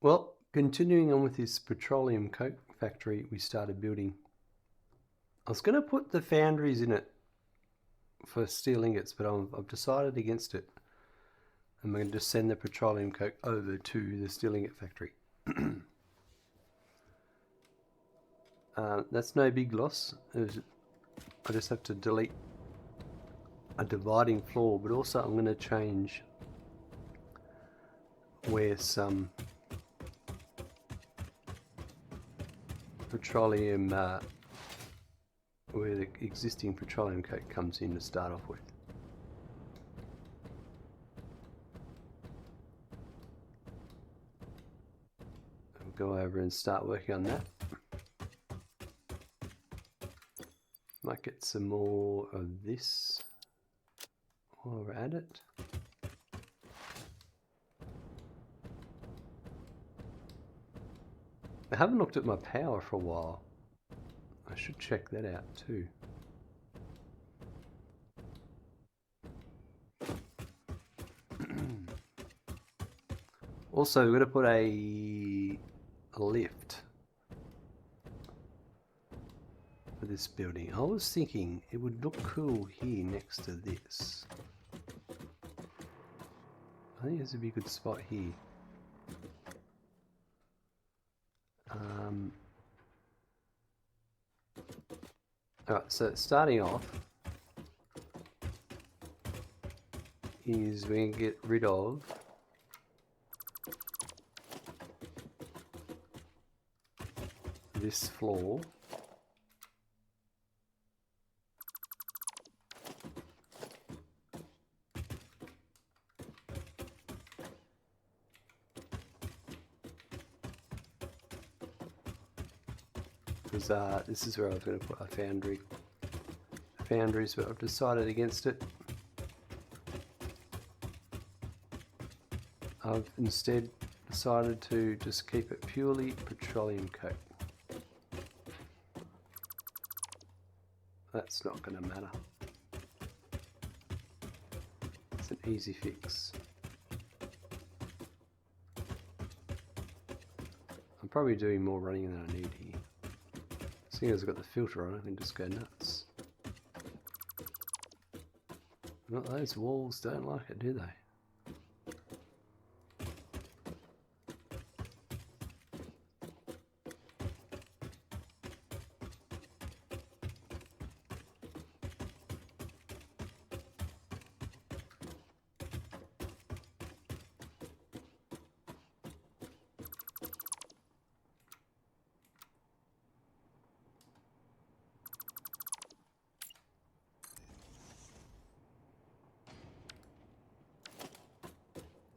Well, continuing on with this Petroleum Coke factory we started building, I was going to put the foundries in it for steel ingots, but I've decided against it. I'm going to just send the Petroleum Coke over to the steel ingot factory. That's no big loss. I just have to delete a dividing floor, but also I'm going to change where some petroleum, where the existing petroleum coke comes in to start off with. I'll go over and start working on that. Might get some more of this while we're at it. I haven't looked at my power for a while. I should check that out too. Also, we're going to put a lift for this building. I was thinking it would look cool here next to this. I think this would be a good spot here. Alright, so starting off is we're going to get rid of this floor. Because this is where I was going to put a foundry. Foundries, but I've decided against it. I've instead decided to just keep it purely petroleum coke. That's not going to matter. It's an easy fix. I'm probably doing more running than I need here. Seeing as I've got the filter on, I can just go nuts. Well, those walls don't like it, do they?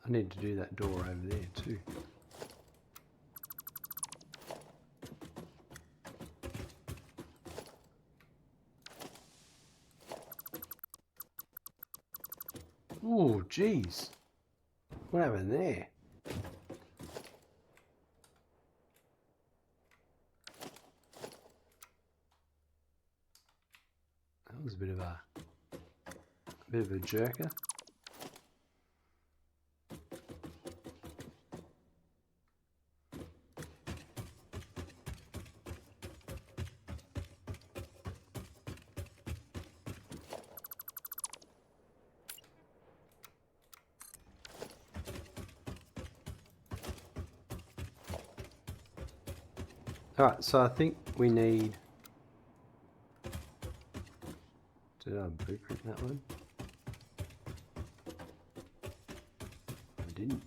I need to do that door over there too. Oh, jeez. What happened there? That was a bit of a jerker. Alright, so I think we need... Did I blueprint that one? I didn't.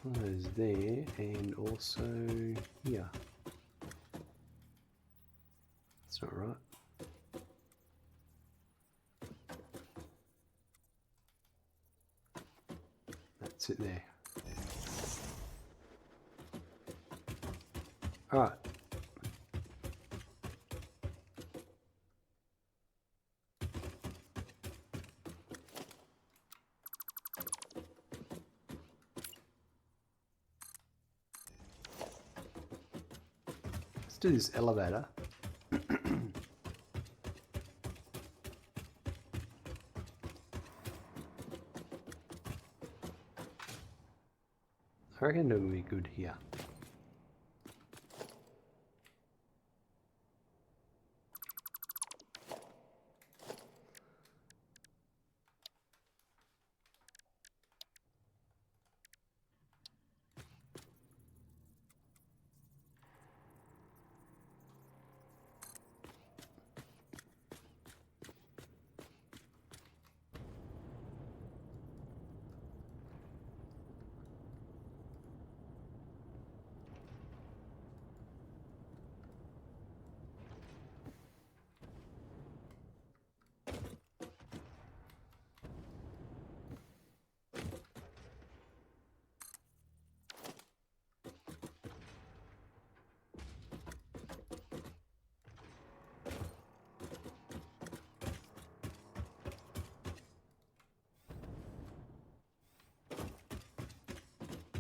One of those there, and also here. That's not right. That's it there. Alright. Let's do this elevator. I reckon it will be good here.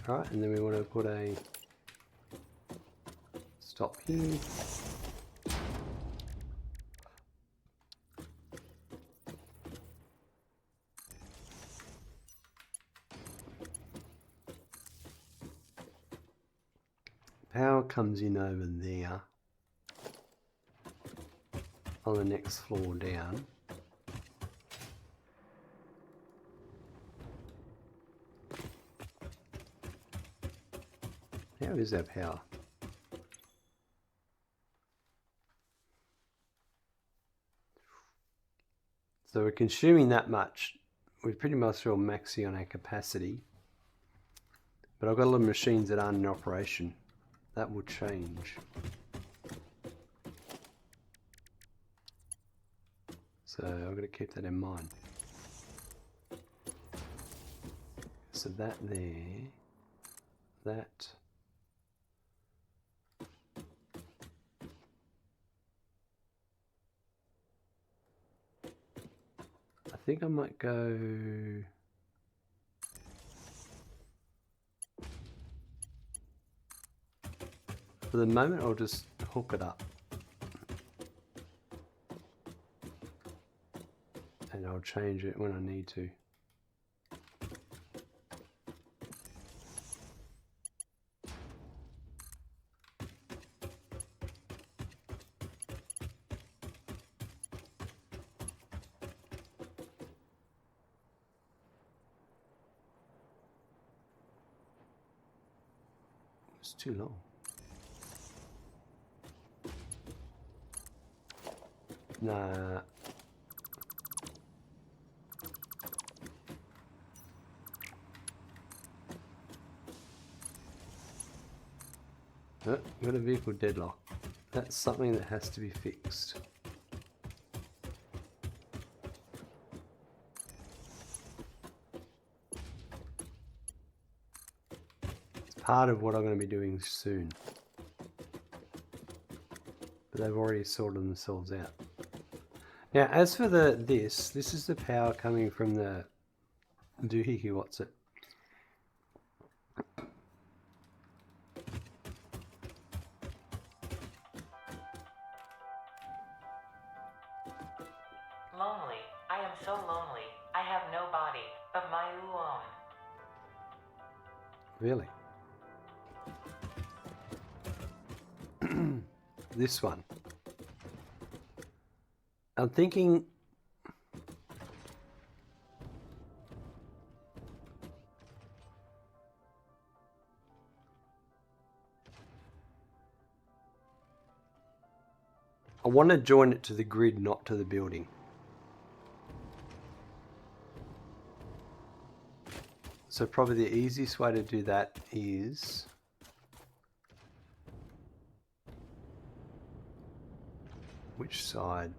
Alright, and then we want to put a stop here. Power comes in over there on the next floor down. How is that power? So we're consuming that much. We're pretty much all maxing on our capacity. But I've got a lot of machines that aren't in operation. That will change. So I've got to keep that in mind. So that there, that. I think I might go. For the moment, I'll just hook it up. And I'll change it when I need to. It's too long. Nah. Oh, got a vehicle deadlock. That's something that has to be fixed. It's part of what I'm going to be doing soon. But they've already sorted themselves out. Now, as for this is the power coming from the doohickey, what's it? Lonely. I am so lonely. I have no body of my own. Really? This one. I'm thinking I want to join it to the grid, not to the building. So probably the easiest way to do that is which side?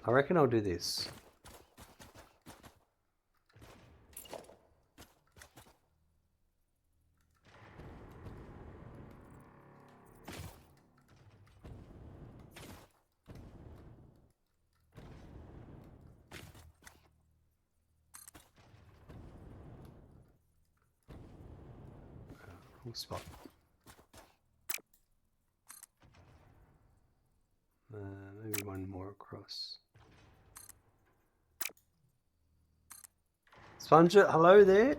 I reckon I'll do this. Wrong spot. Maybe one more across. Sponge, hello there.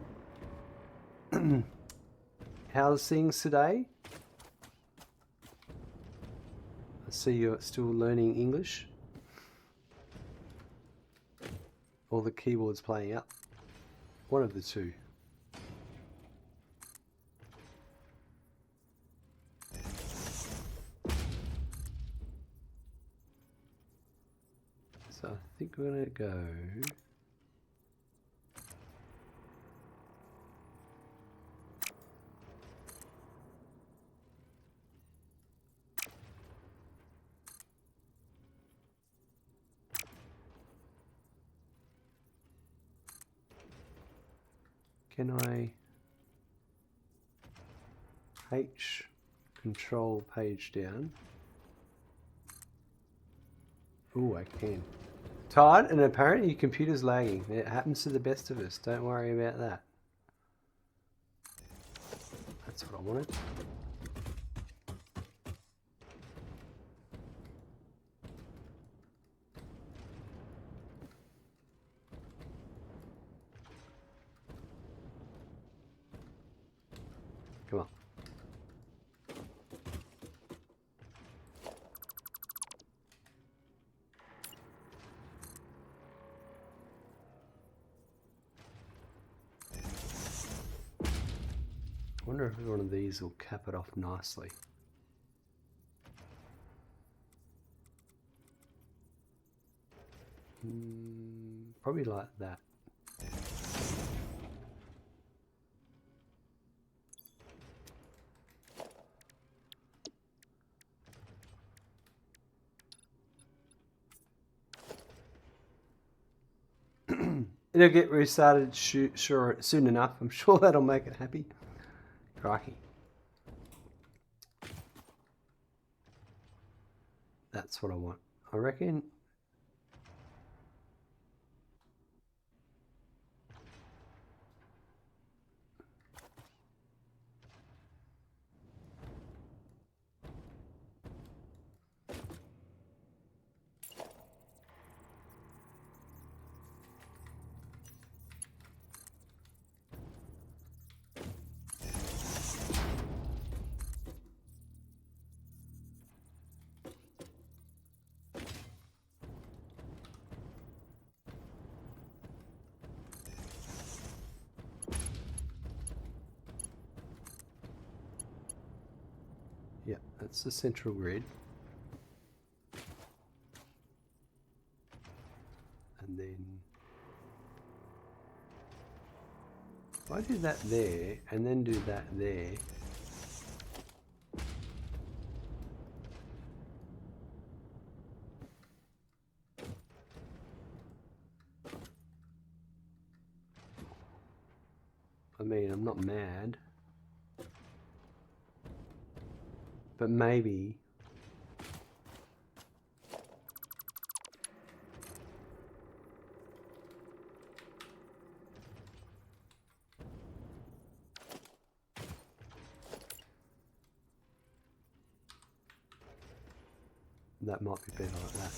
How's things today? I see you're still learning English. Or the keyboard's playing up. One of the two. So I think we're going to go... Can I H control page down? Ooh, I can. Tired, and apparently your computer's lagging. It happens to the best of us. Don't worry about that. That's what I wanted. Come on. I wonder if one of these will cap it off nicely. Probably like that. It'll get restarted sure soon enough. I'm sure that'll make it happy. Crikey. That's what I want. I reckon. Yeah, that's the central grid. And then if I do that there and then do that there, I mean, I'm not mad, but maybe that might be better like that.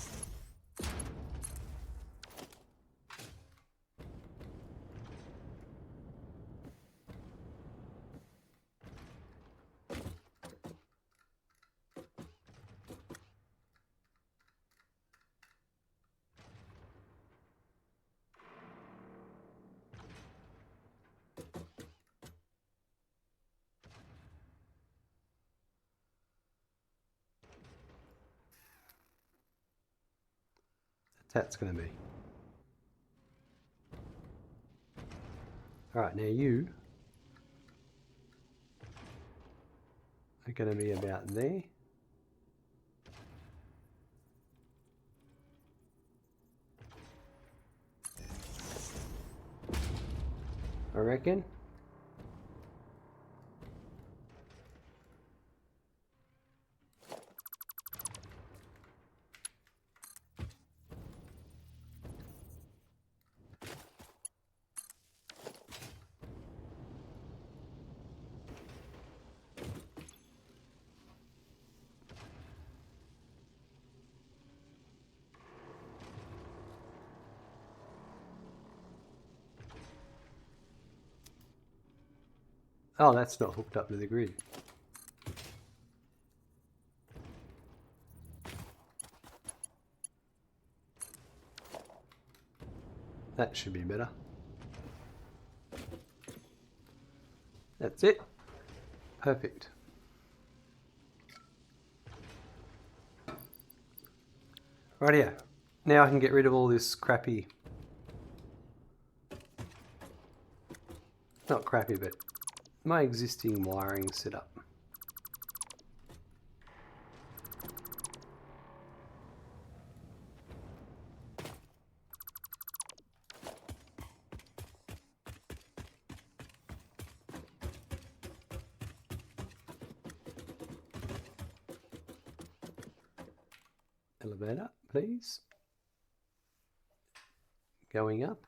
That's going to be. Alright, now you are going to be about there. I reckon. Oh, that's not hooked up to the grid. That should be better. That's it. Perfect. Rightio. Now I can get rid of all this crappy... Not crappy, but my existing wiring setup. Elevator, please. Going up.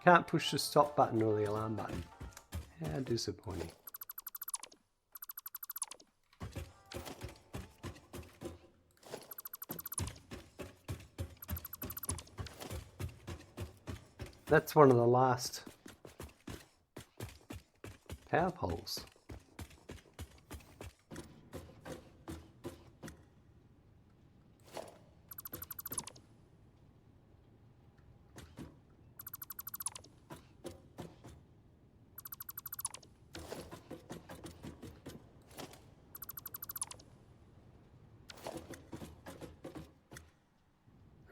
Can't push the stop button or the alarm button. How disappointing. That's one of the last power poles.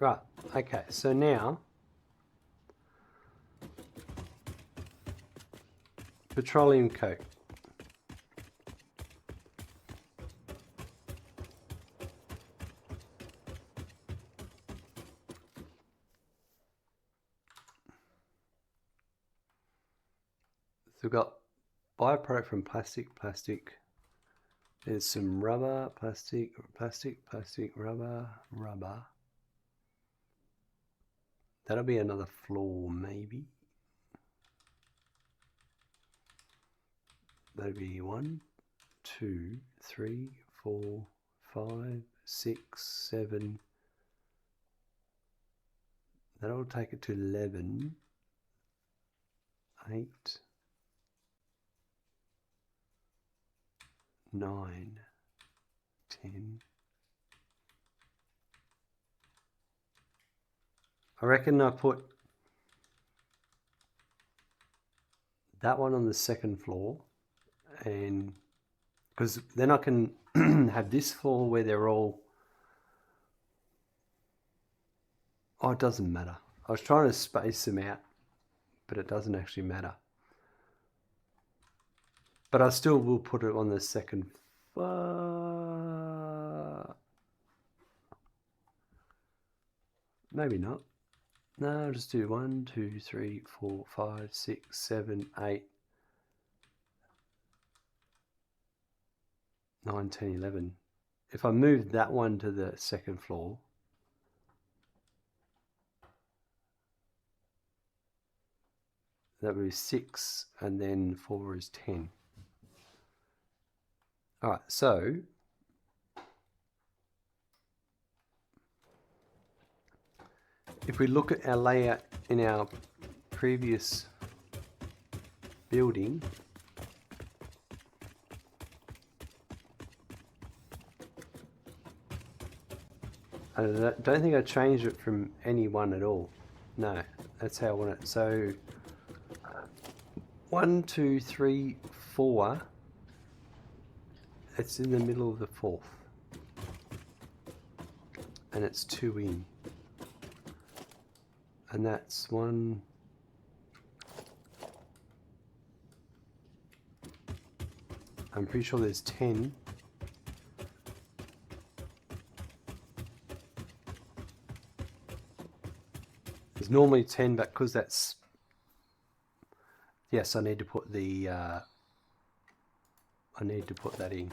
Right, okay, so now Petroleum Coke. So we've got bioproduct from plastic. There's some rubber, plastic, rubber. That'll be another floor, maybe. That'll be 1, 2, 3, 4, 5, 6, 7. That'll take it to 11, 8, 9, 10. I reckon I put that one on the second floor, and because then I can have this floor where they're all... Oh, it doesn't matter. I was trying to space them out, but it doesn't actually matter. But I still will put it on the second floor. Maybe not. No, I'll just do 1, 2, 3, 4, 5, 6, 7, 8, 9, 10, 11. If I move that one to the second floor, that would be 6, and then 4 is 10. All right, so if we look at our layout in our previous building. I don't think I changed it from any one at all. No, that's how I want it. So 1, 2, 3, 4. It's in the middle of the fourth. And it's 2 in. And that's 1. I'm pretty sure there's 10. There's normally 10, but because that's... Yes, I need to put the... I need to put that in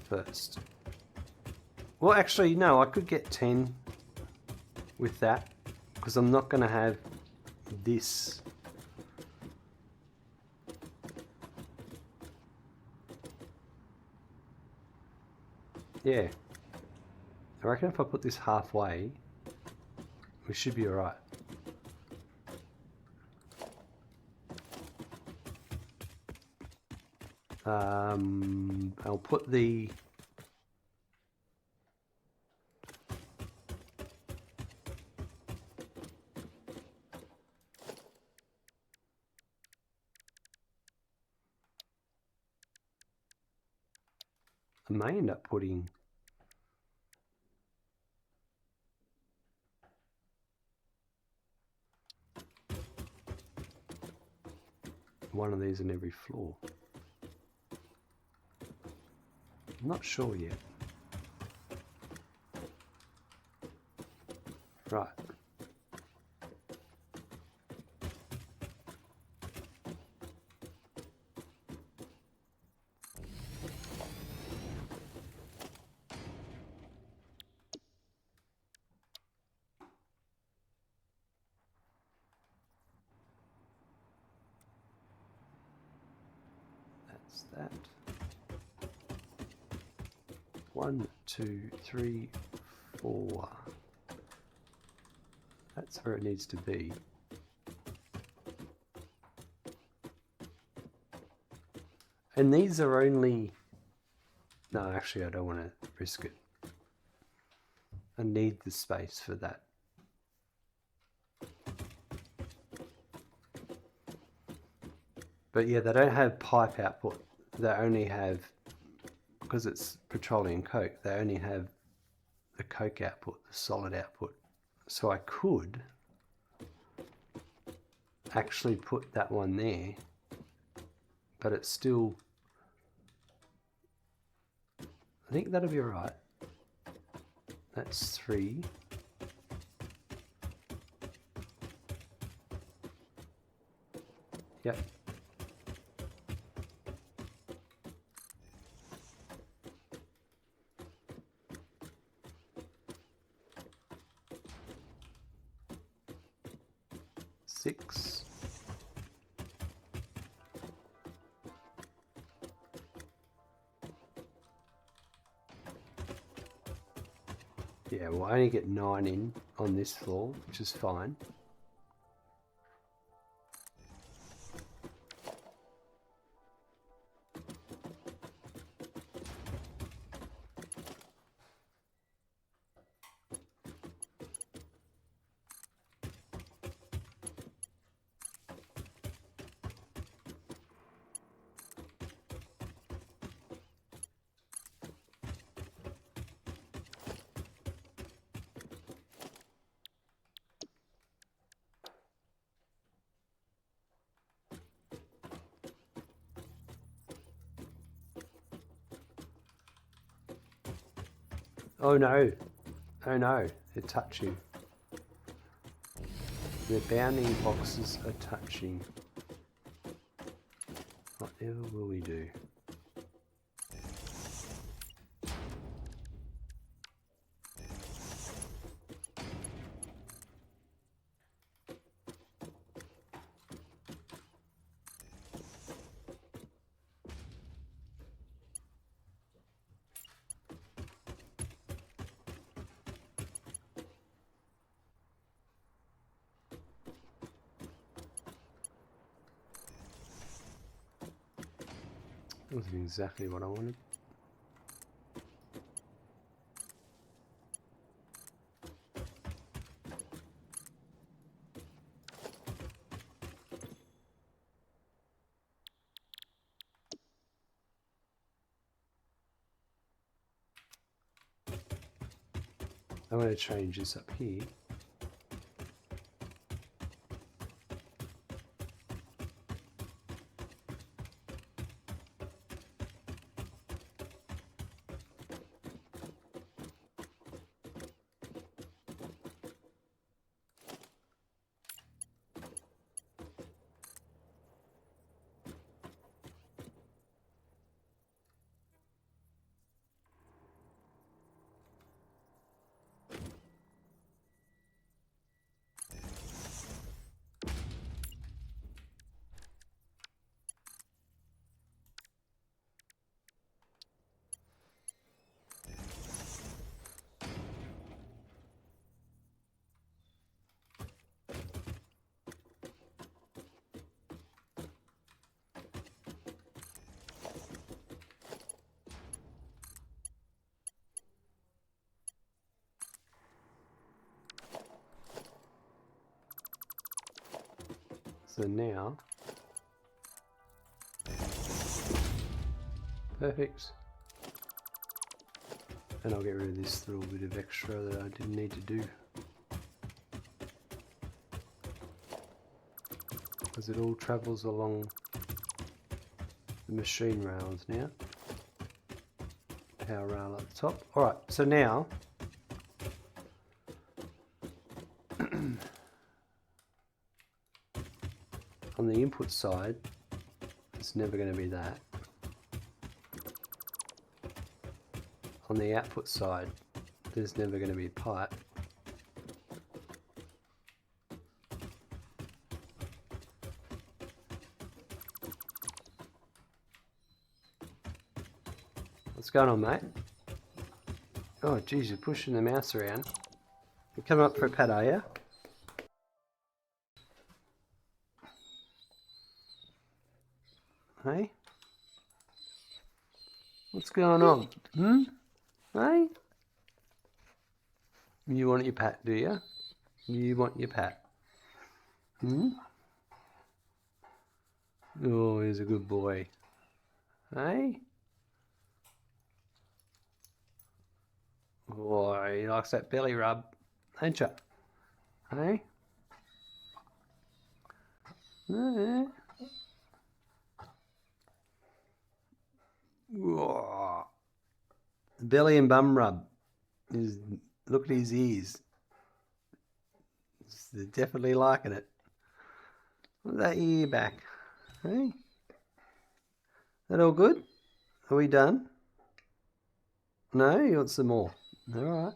first. Well, actually, no, I could get 10 with that, because I'm not going to have this. Yeah. I reckon if I put this halfway, we should be alright. I'll put the... I may end up putting... one of these in every floor. I'm not sure yet. Right. That's that. 1, 2, 3, 4. That's where it needs to be. And these are only... No, actually I don't want to risk it. I need the space for that. But yeah, they don't have pipe output. They only have, because it's Petroleum Coke, they only have the Coke output, the solid output. So I could actually put that one there, but it's still... I think that'll be alright. That's 3. Yep. Six. Yeah, we'll only get 9 in on this floor, which is fine. Oh no, oh no, they're touching. The bounding boxes are touching. Whatever will we do? That wasn't exactly what I wanted. I'm going to change this up here. So now, perfect. And I'll get rid of this little bit of extra that I didn't need to do. Because it all travels along the machine rails now. Power rail at the top. Alright, so now on the input side, it's never going to be that. On the output side, there's never going to be a pipe. What's going on, mate? Oh, geez, you're pushing the mouse around. You coming up for a pat, are you? Hey? What's going on? Hmm? Hey? You want your pat, do you? You want your pat? Hmm? Oh, he's a good boy. Hey? Oh, he likes that belly rub, ain't you? Hey? Oh. Belly and bum rub. Look at his ears. They're definitely liking it. Look at that ear back. Hey? That all good? Are we done? No? You want some more? Alright.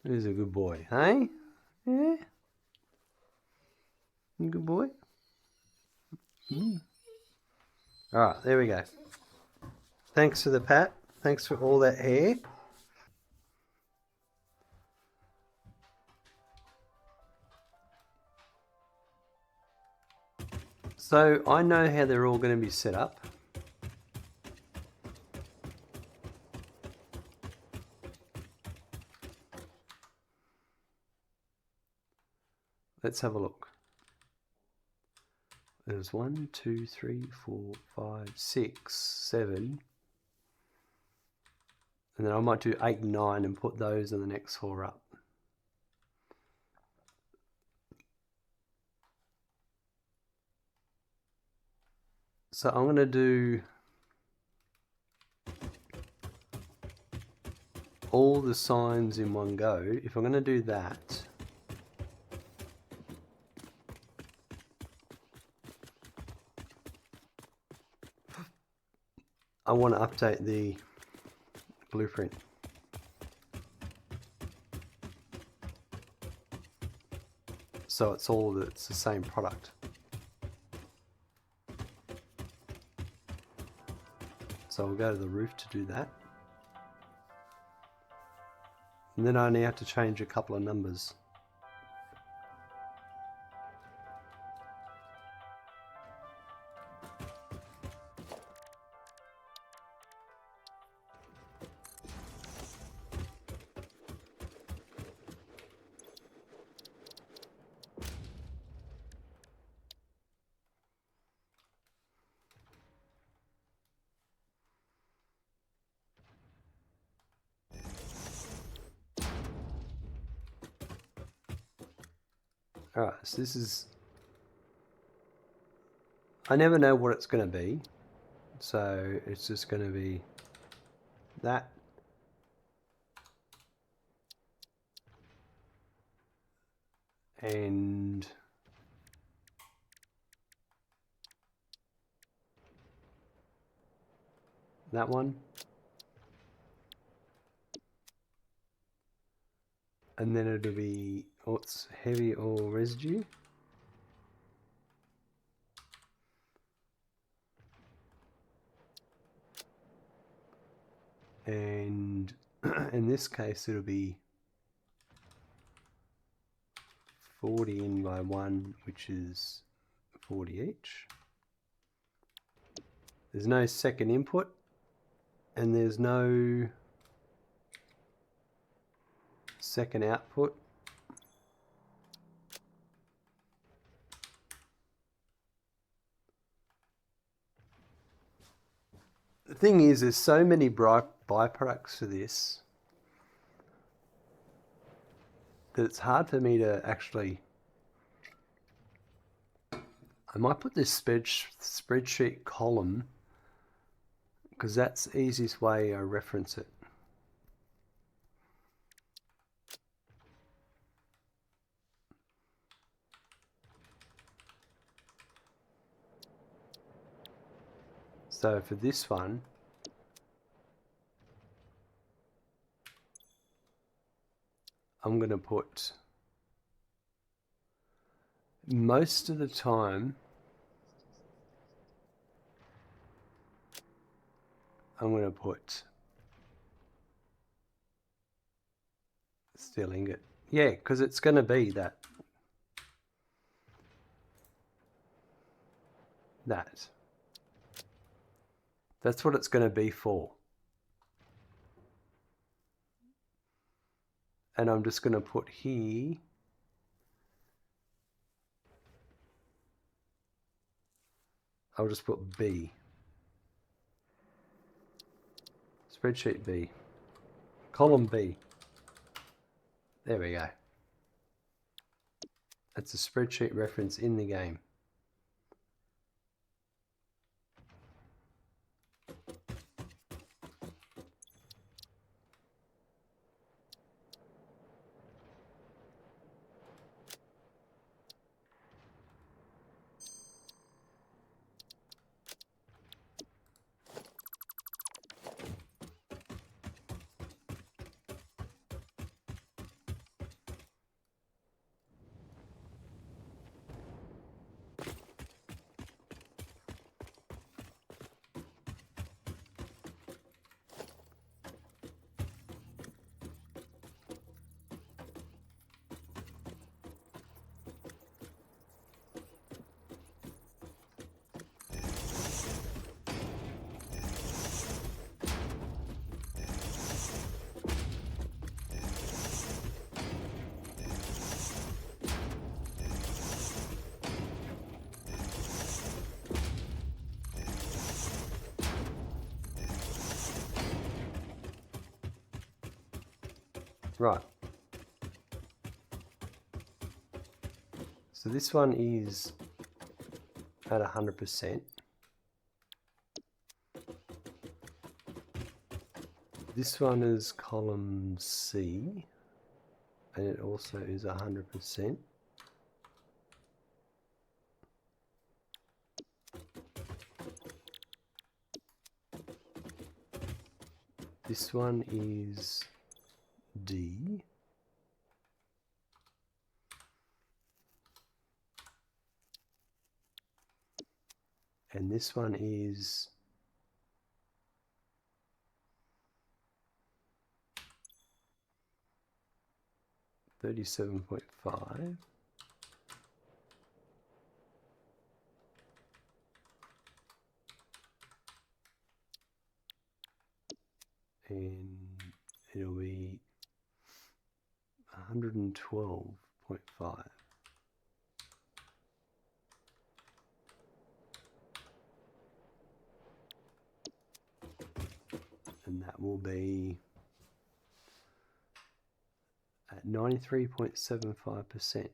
He's a good boy, hey? Yeah? You good boy? Alright, there we go. Thanks for the pat. Thanks for all that hair. So I know how they're all going to be set up. Let's have a look. There's 1, 2, 3, 4, 5, 6, 7. And then I might do 8 and 9 and put those in the next 4 up. So I'm going to do all the signs in one go. If I'm going to do that, I want to update the blueprint. So it's the same product. So I'll go to the roof to do that. And then I only have to change a couple of numbers. Alright, so this is... I never know what it's going to be. So it's just going to be that. And that one. And then it'll be, oh, it's heavy oil residue. And in this case, it'll be 40 in by 1, which is 40 each. There's no second input, and there's no second output. The thing is, there's so many byproducts for this that it's hard for me to actually... I might put this spreadsheet column because that's the easiest way I reference it. So for this one, I'm going to put, most of the time, I'm going to put steel ingot. Yeah, because it's going to be that. That's what it's going to be for. And I'm just going to put here, I'll just put B. Spreadsheet B. Column B. There we go. That's a spreadsheet reference in the game. Right. So this one is at 100%. This one is column C, and it also is 100%. This one is D. And this one is 37.5. And it'll be 112.5. And that will be at 93.75%.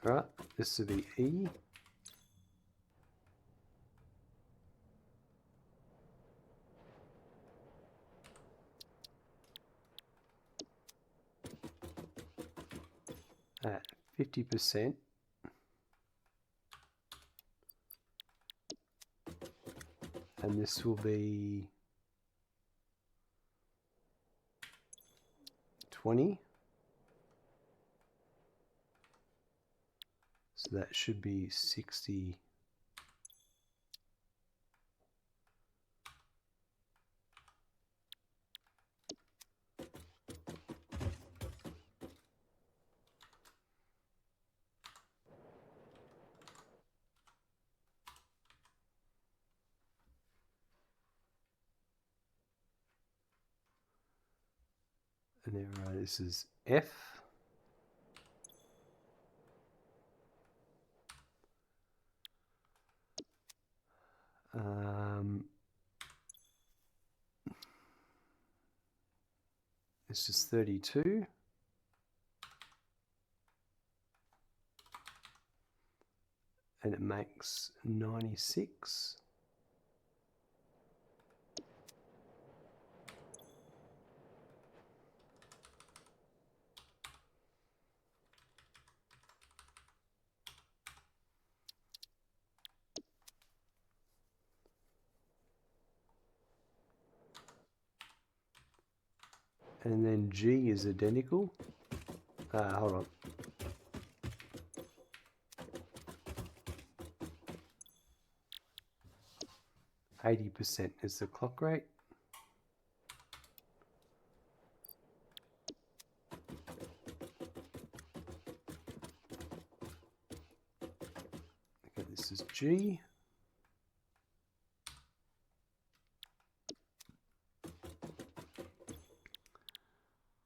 Right, this will be E. At 50%. And this will be 20. So that should be 60. And then this is F. This is 32. And it makes 96. And then G is identical. Hold on. %80 is the clock rate. Okay, this is G.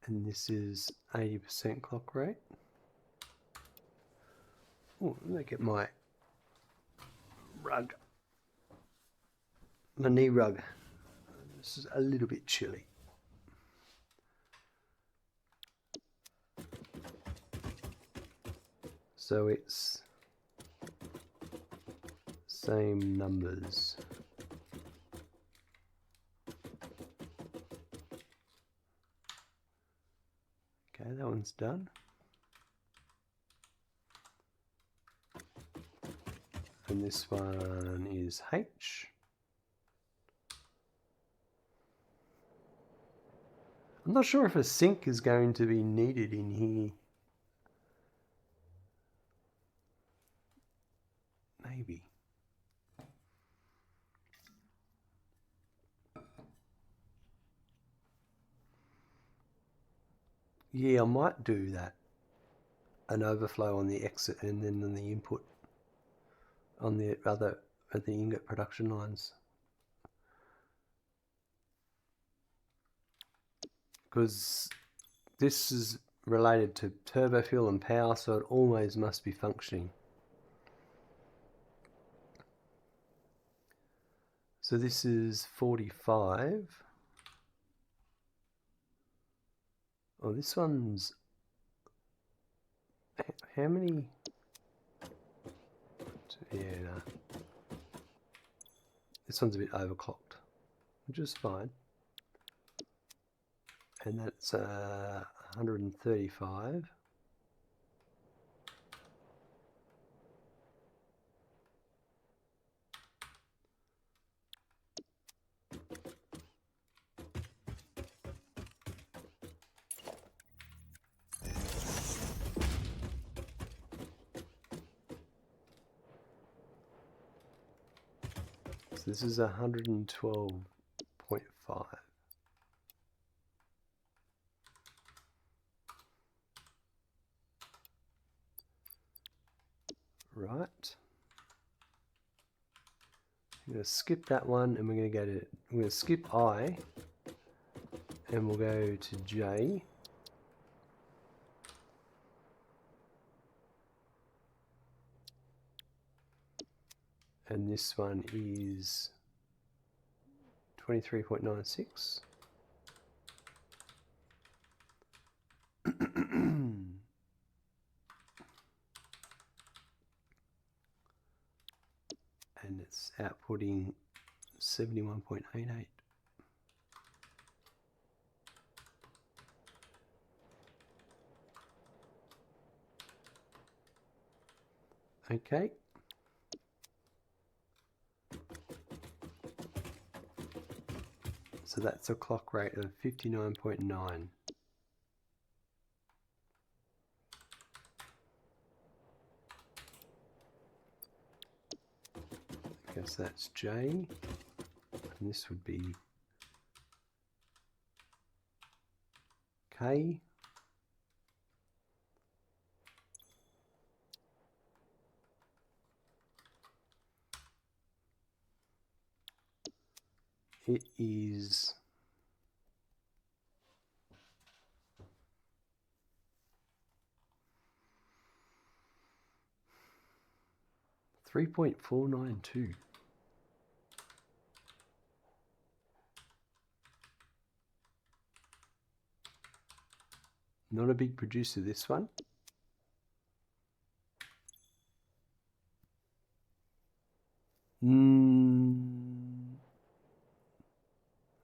And this is 80% clock rate. Oh, let me get my rug. My knee rug. This is a little bit chilly. So it's same numbers. Okay, that one's done. And this one is H. I'm not sure if a sink is going to be needed in here. Maybe. Yeah, I might do that. An overflow on the exit and then on the input on the other at the ingot production lines. Because this is related to turbo fuel and power, so it always must be functioning. So this is 45. Oh, this one's... How many? Yeah, no. This one's a bit overclocked, which is fine. And that's 135. So this is 112.5. Right. I'm going to skip that one and we're going to go to, I'm going to skip I and we'll go to J. And this one is 23.96. and it's outputting 71.88. Okay. So that's a clock rate of 59.9. I guess that's J, and this would be K. It is 3.492. Not a big producer, this one.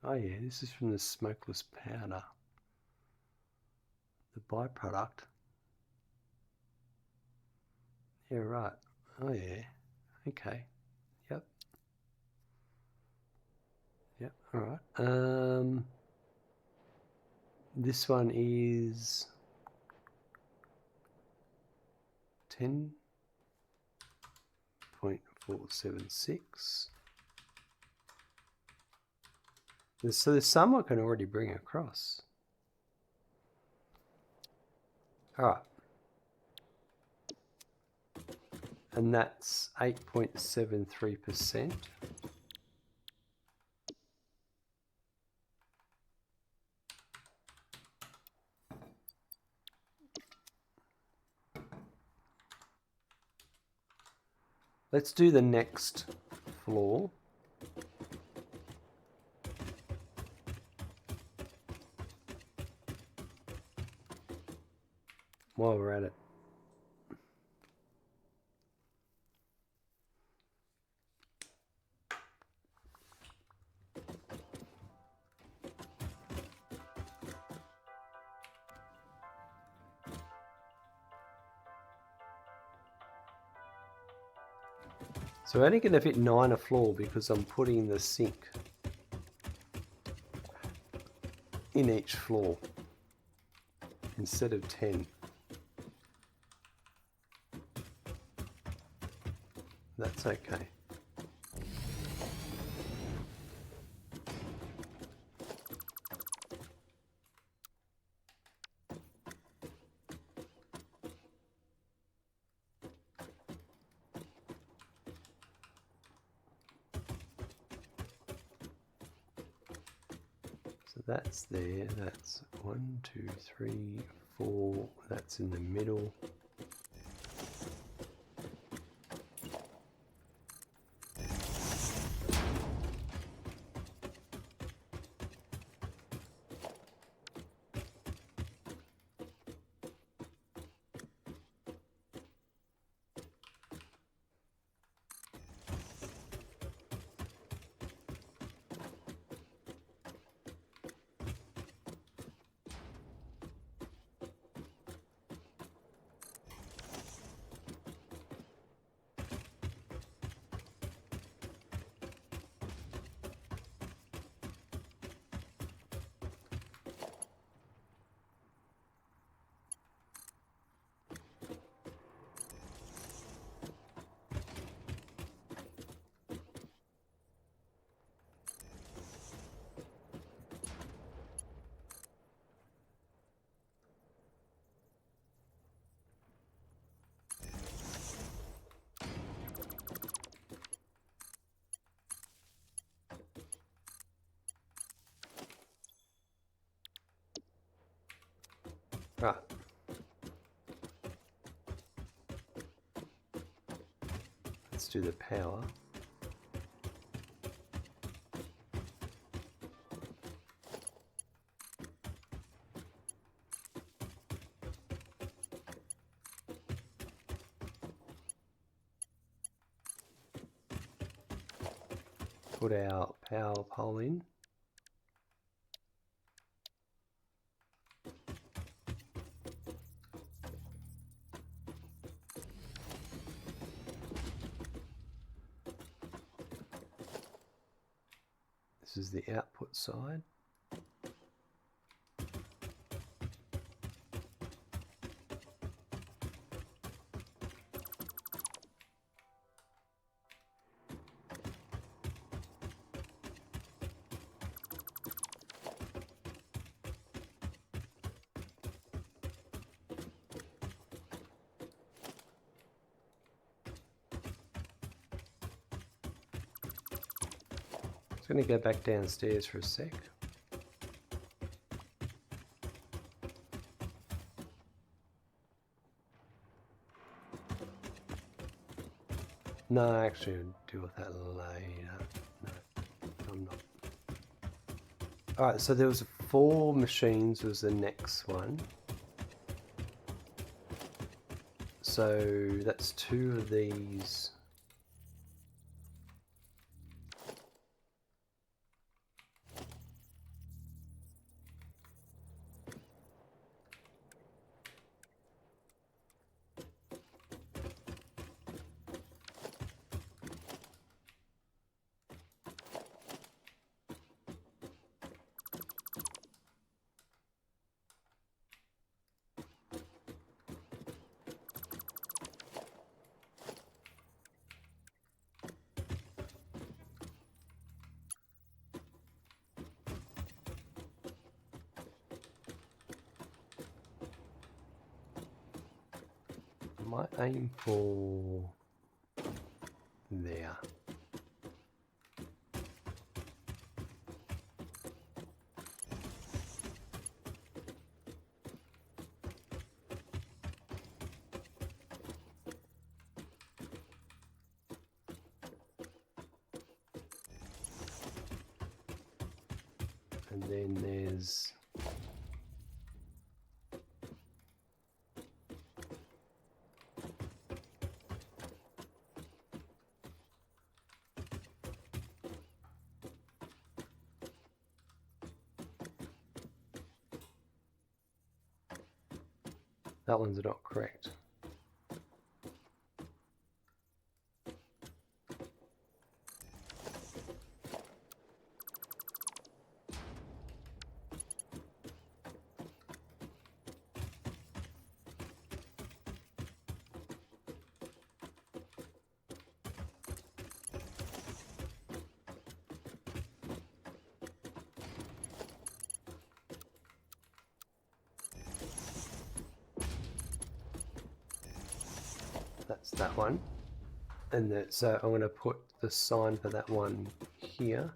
Oh yeah, this is from the smokeless powder, the byproduct. Yeah, right. Oh yeah. Okay. Yep. Yep. All right. This one is 10.476. So there's some I can already bring across. All right. And that's 8.73%. Let's do the next floor. While we're at it. So we're only going to fit 9 a floor because I'm putting the sink in each floor instead of 10. That's okay. So that's there, that's 1, 2, 3, 4, that's in the middle. Right. Let's do the power. put our power pole in. This is the output side. I'm going to go back downstairs for a sec. No, actually I'll deal with that later. No, I'm not. Alright, so there was 4 machines was the next one. So that's 2 of these. I might aim for there. And then there's that one's not correct. That's that one. And that, so I'm going to put the sign for that one here.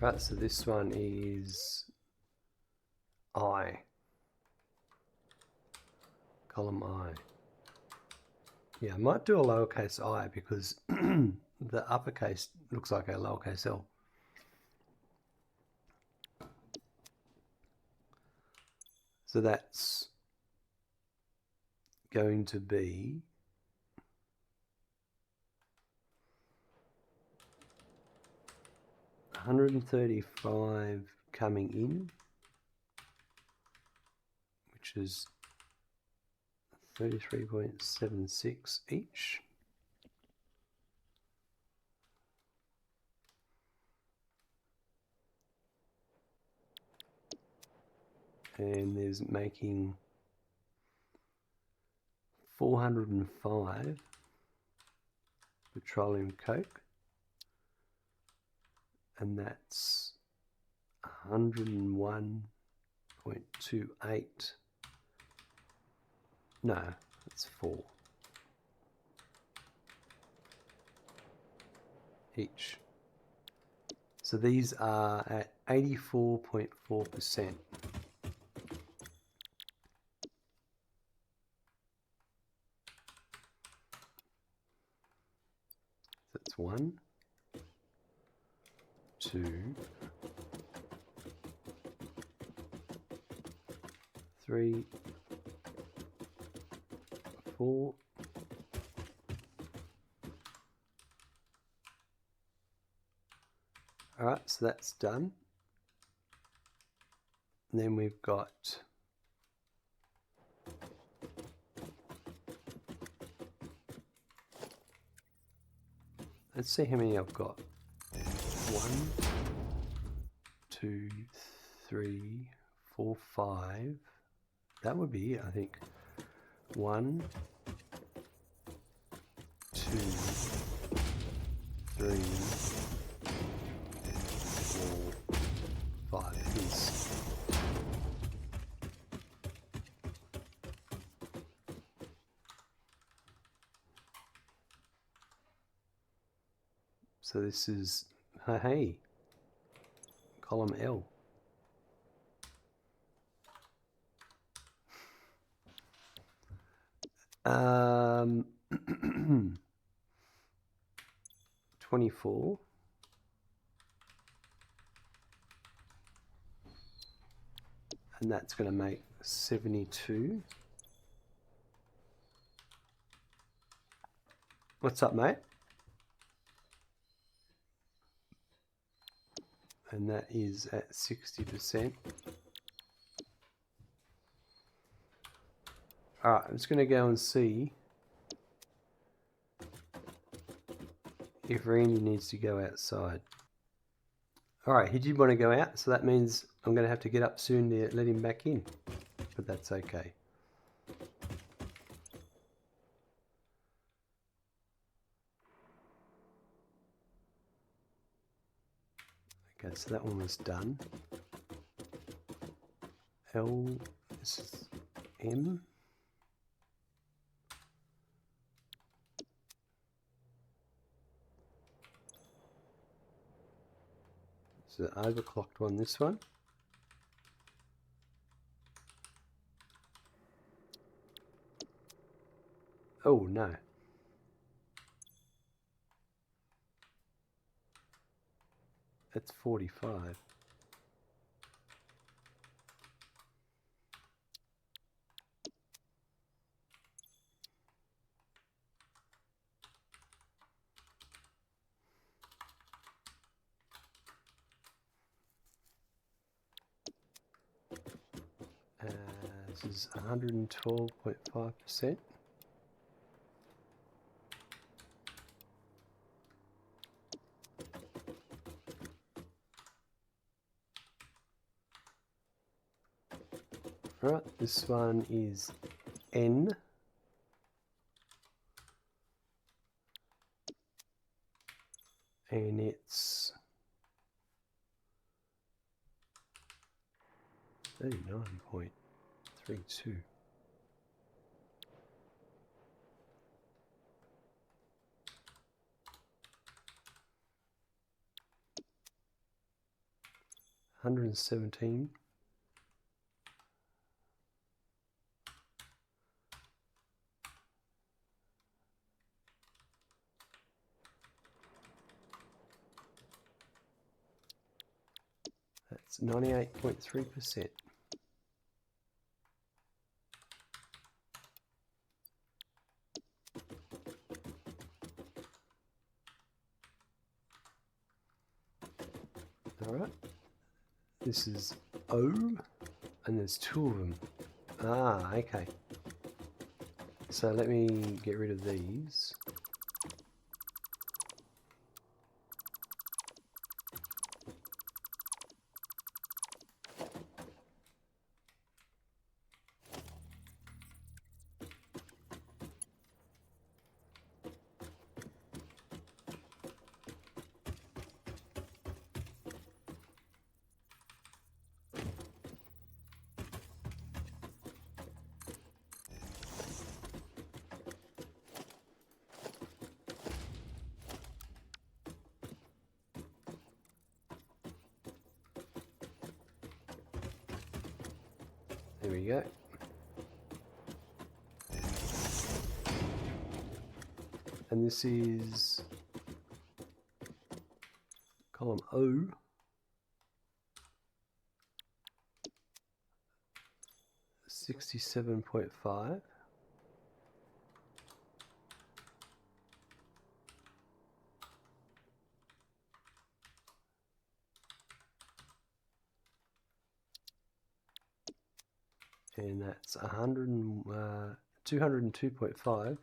Right, so this one is I. Column I. Yeah, I might do a lowercase I because the uppercase looks like a lowercase L. So that's going to be 135 coming in, which is 33.76 each. And there's making 405 Petroleum Coke, and that's 101.28. No, that's 4 each. So these are at 84.4%. That's 1, 2, 2, 3, 4. Alright, so that's done. And then we've got let's see how many I've got. 1, 2, 3, 4, 5. That would be it, I think. 1, 2, 3, 4, 5. Yes. So this is, hey, column L. Um, 24. And that's going to make 72. What's up, mate? And that is at 60%. Alright, I'm just going to go and see if Randy needs to go outside. Alright, he did want to go out, so that means I'm going to have to get up soon to let him back in. But that's okay. Okay, so that one was done. L, this is M. So overclocked one, this one. Oh no. That's 45. This is 112.5%. Alright, this one is N. And it's 39.32. $117. That's 98.3%. Alright. This is O, and there's 2 of them. Ah, okay. So let me get rid of these. There we go. And this is column O. 67.5. And that's 202.5,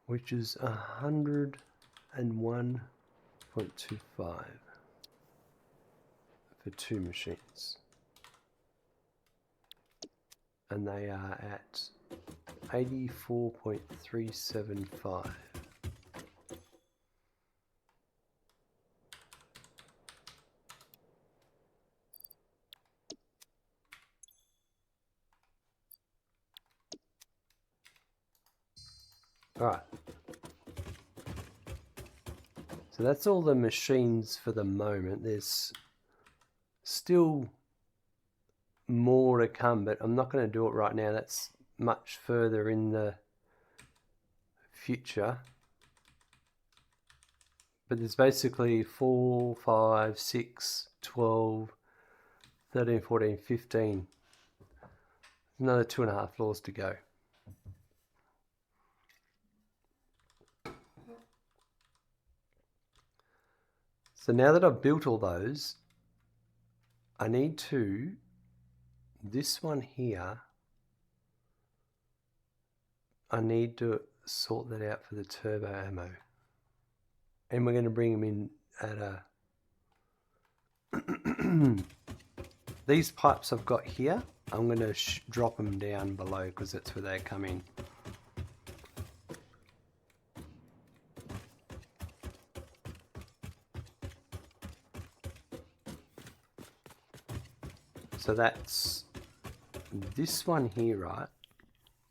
which is 101.25 for 2 machines. And they are at 84.375. Alright. So that's all the machines for the moment. There's still more to come, but I'm not going to do it right now. That's much further in the future. But there's basically 4, 5, 6, 12, 13, 14, 15. Another 2.5 floors to go. So now that I've built all those, I need to, this one here, I need to sort that out for the turbo ammo. And we're going to bring them in at a... These pipes I've got here, I'm going to drop them down below because that's where they come in. So that's this one here, right?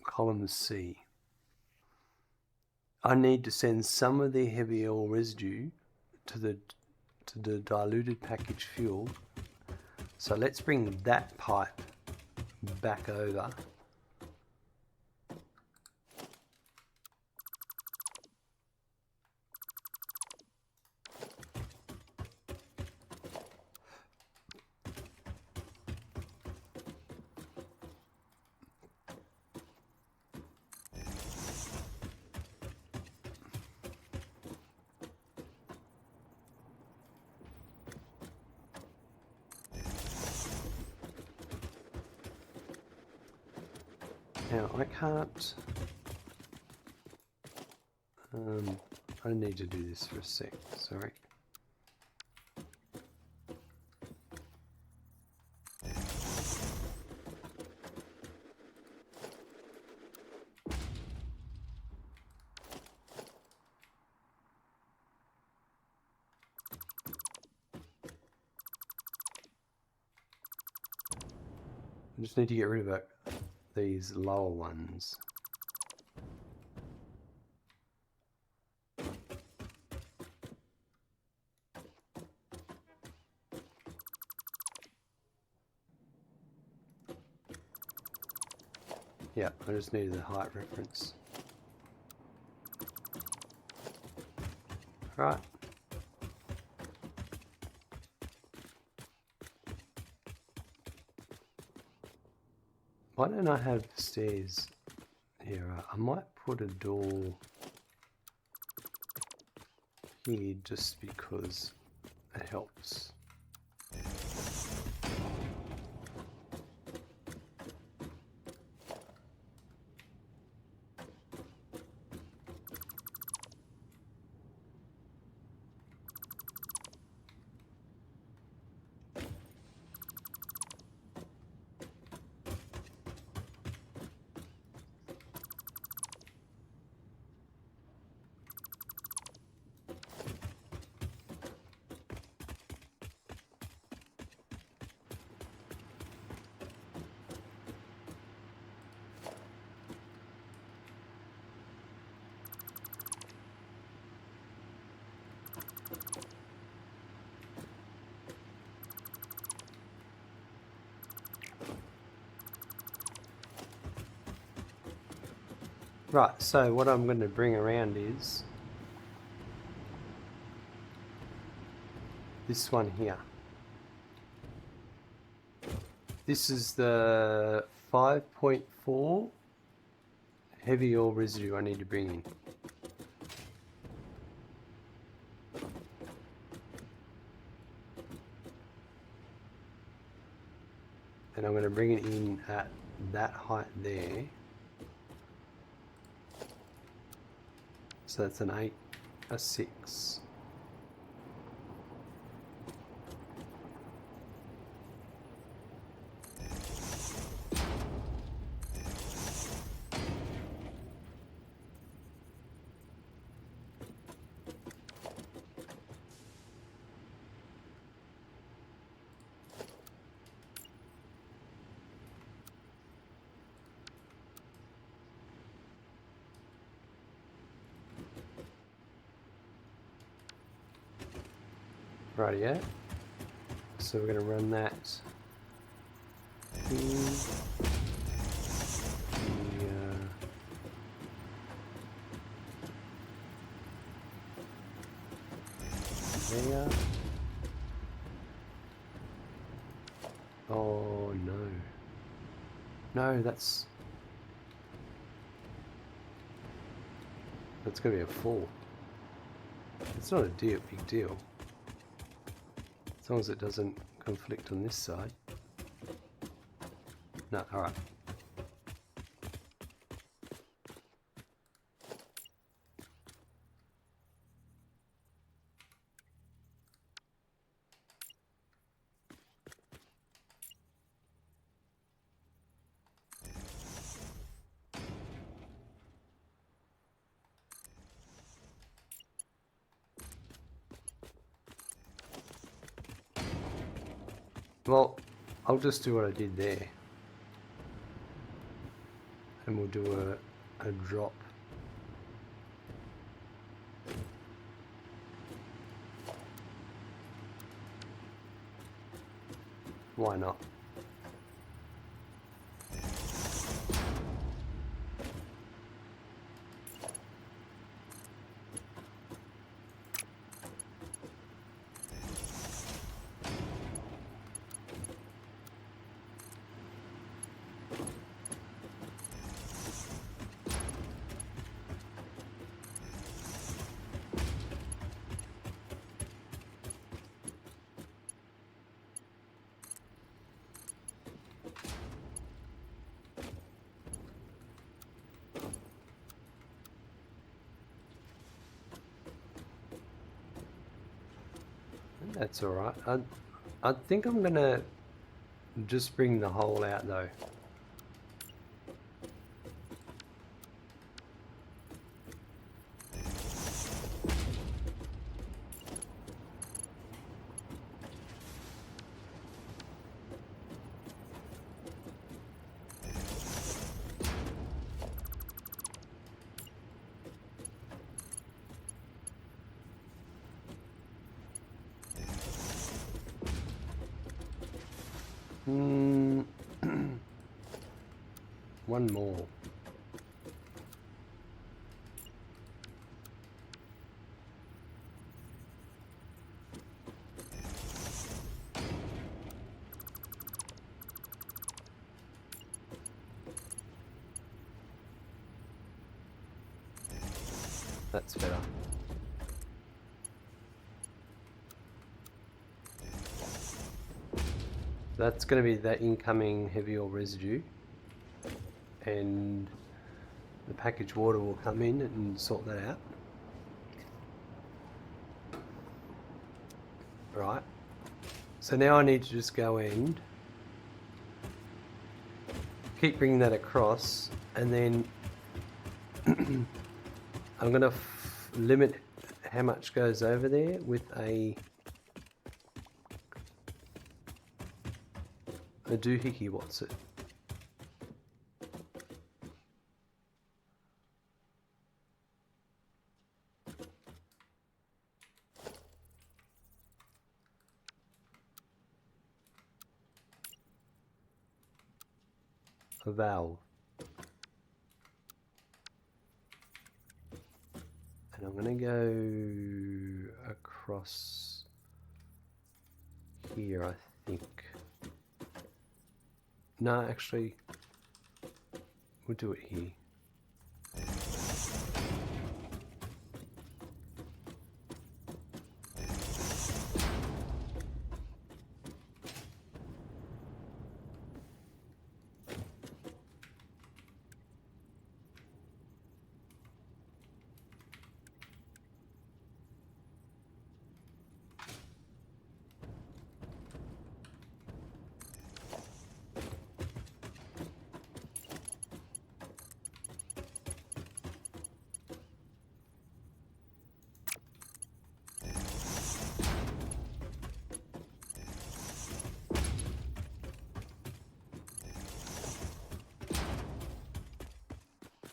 Column C. I need to send some of the heavy oil residue to the diluted packaged fuel. So let's bring that pipe back over. Now I can't, I need to do this for a sec, sorry. I just need to get rid of these lower ones. Yeah, I just needed the height reference. Right. Why don't I have stairs here? I might put a door here just because it helps. Right, so what I'm going to bring around is this one here. This is the 5.4 heavy oil residue I need to bring in. And I'm going to bring it in at that height there. So that's an 8, a 6. Rightio. So we're going to run that in there. Oh no. No, that's going to be a 4. It's not a big deal. As long as it doesn't conflict on this side. No, alright. Well, I'll just do what I did there. And we'll do a drop. Why not? That's alright. I think I'm gonna just bring the hole out though. One more. That's better. That's going to be the incoming heavy oil residue, and the packaged water will come in and sort that out. Right. So now I need to just go and keep bringing that across, and then I'm going to limit how much goes over there with a doohickey. What's it? A valve. And I'm going to go across here, I think. No, actually, we'll do it here.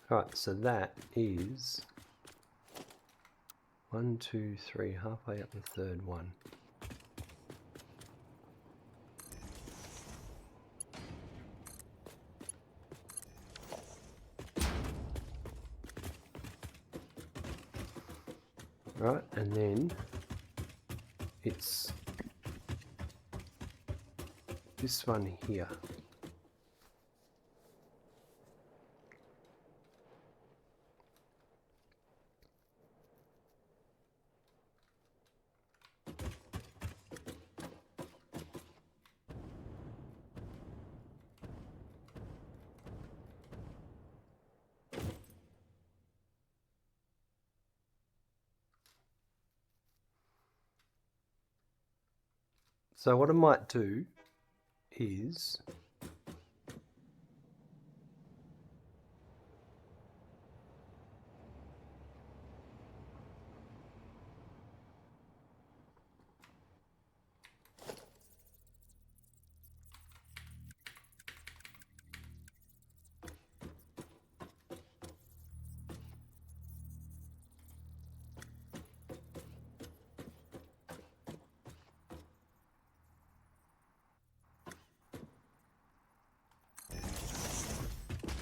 Right, so that is 1, 2, 3, halfway up the third one. Right, and then it's this one here. So what I might do is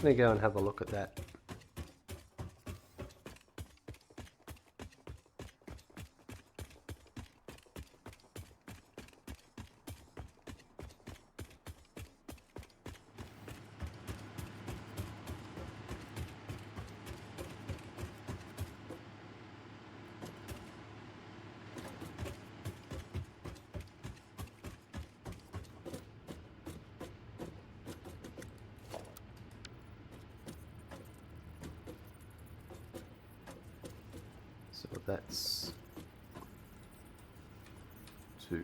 I'm going to go and have a look at that. So that's 2.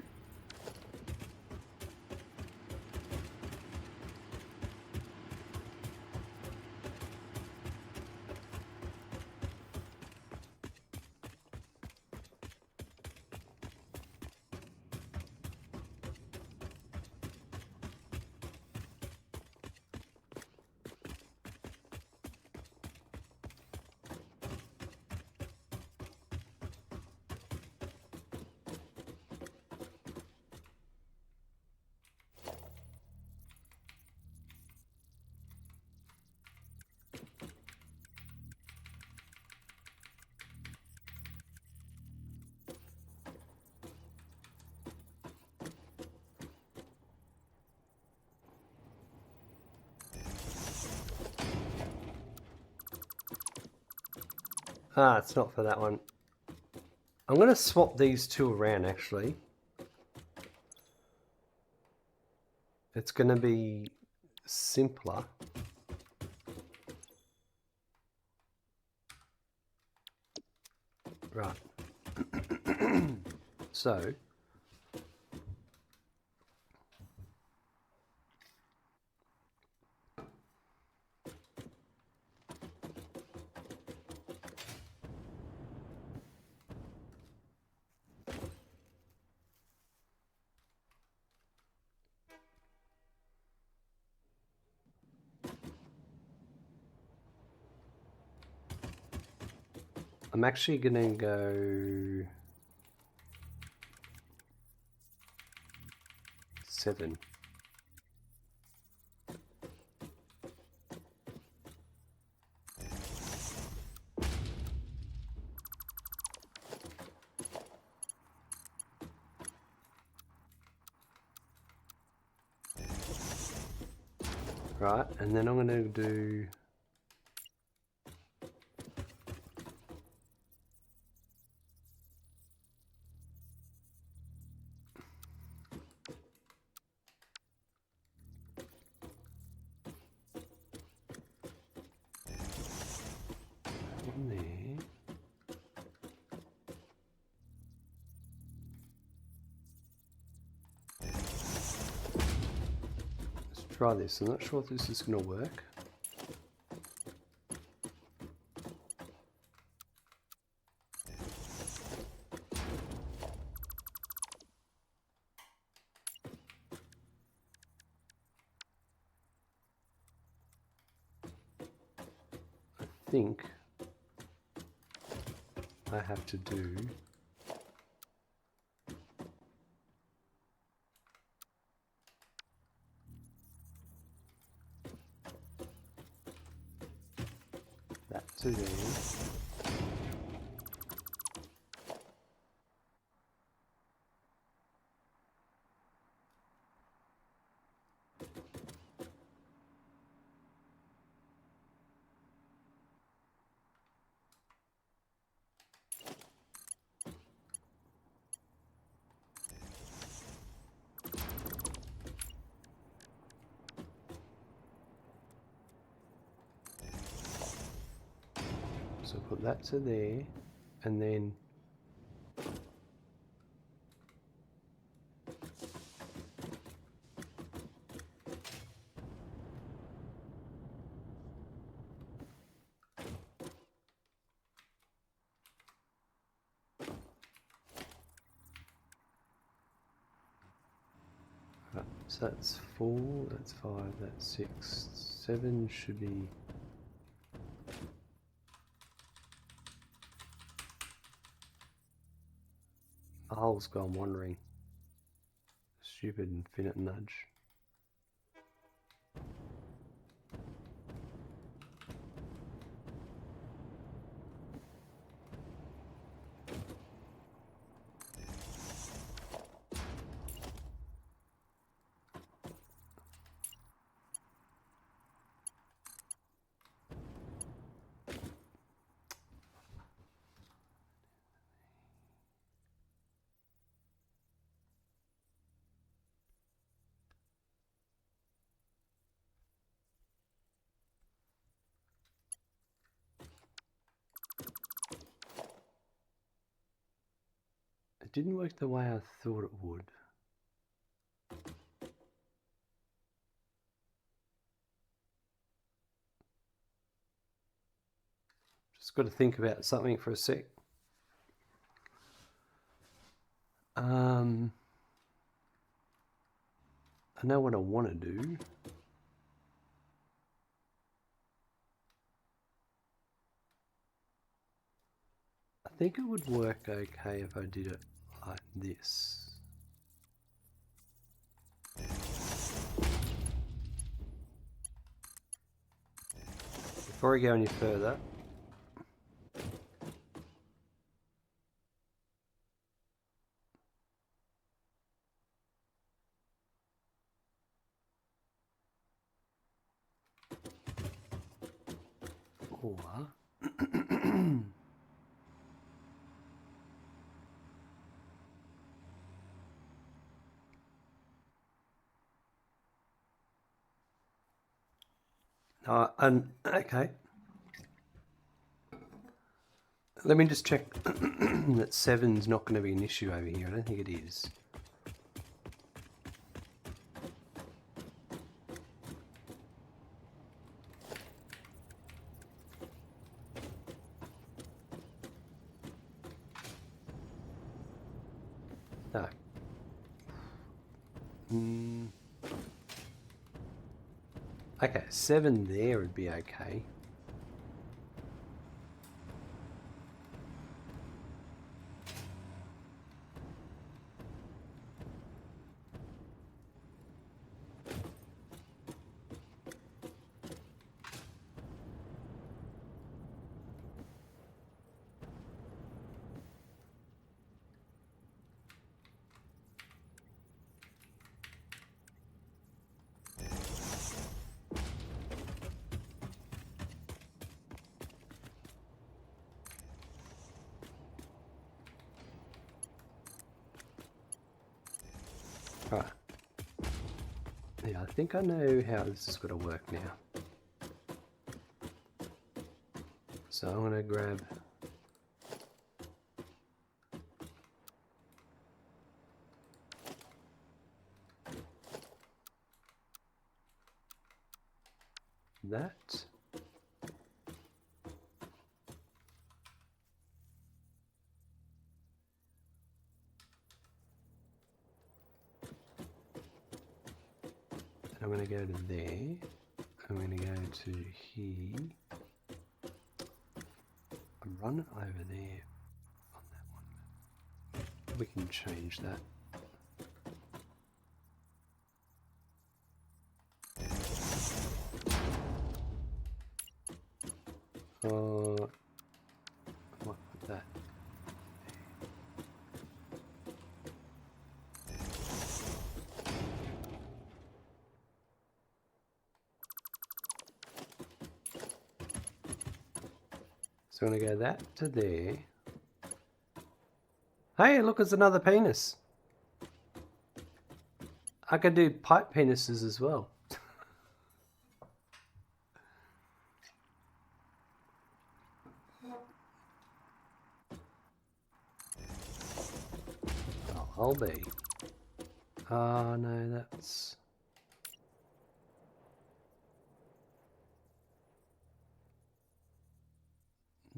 Ah, it's not for that one. I'm going to swap these two around actually. It's going to be simpler. Right. So I'm actually going to go 7. Right, and then I'm going to do... one there. Let's try this. I'm not sure if this is going to work. I think I have to do that to there. So put that to there, and then so that's 4, that's 5, that's 6, 7 should be... The hole's gone wandering. Stupid infinite nudge. It didn't work the way I thought it would. Just got to think about something for a sec. I know what I want to do. I think it would work okay if I did it like this. Before I go any further, or okay. Let me just check that 7's not going to be an issue over here. I don't think it is. No. Okay, 7 there would be okay. Alright. Yeah, I think I know how this is going to work now. So I'm going to grab that. I'm going to go to there. I'm going to go to here. And run it over there on that one. We can change that. I might put that. So I'm going to go that to there. Hey, look, it's another penis. I can do pipe penises as well. Oh, I'll be. Oh, no, that's...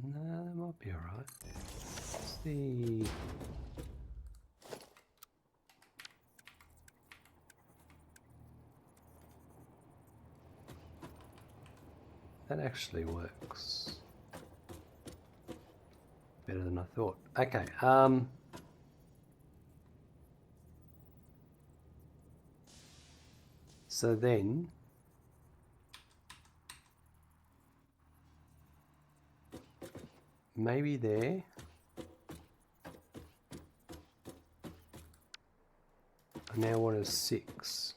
No, that might be alright. Let's see. That actually works better than I thought. Okay, so then maybe there. I now want a 6.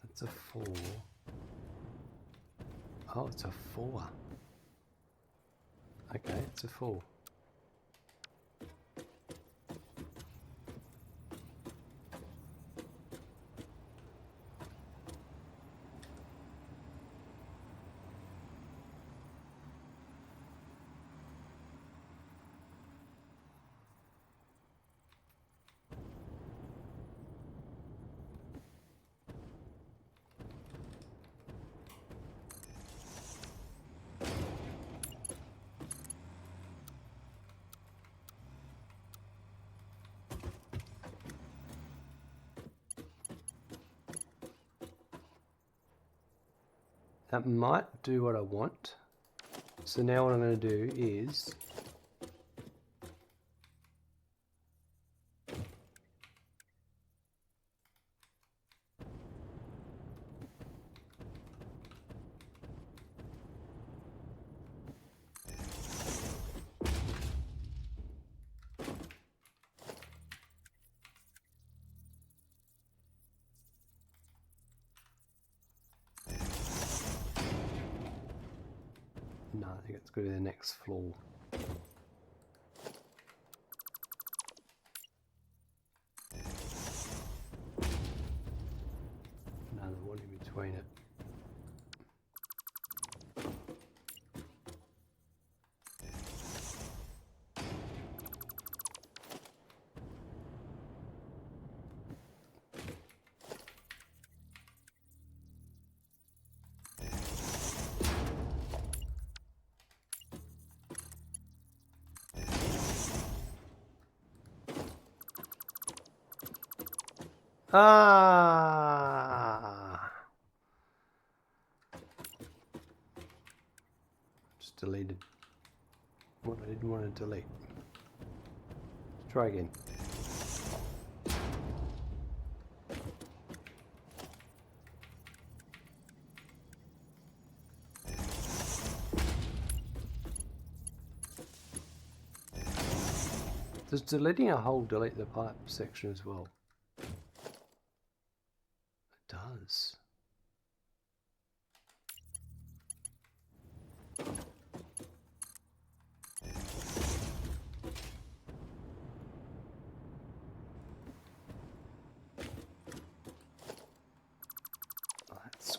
That's a 4. Oh, it's a 4. Okay, it's a 4. That might do what I want. So now what I'm going to do is no, I think it's go to the next floor. Another one in between it. Ah! Just deleted what I didn't want to delete. Let's try again. Does deleting a hole delete the pipe section as well? It does.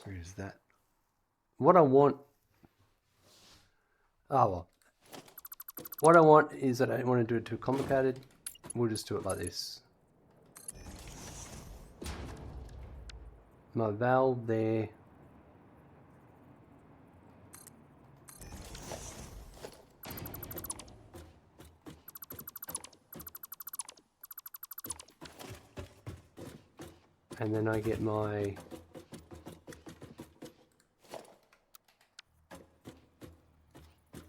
Where is that? What I want... Oh, well. What I want is that I don't want to do it too complicated. We'll just do it like this. My valve there. And then I get my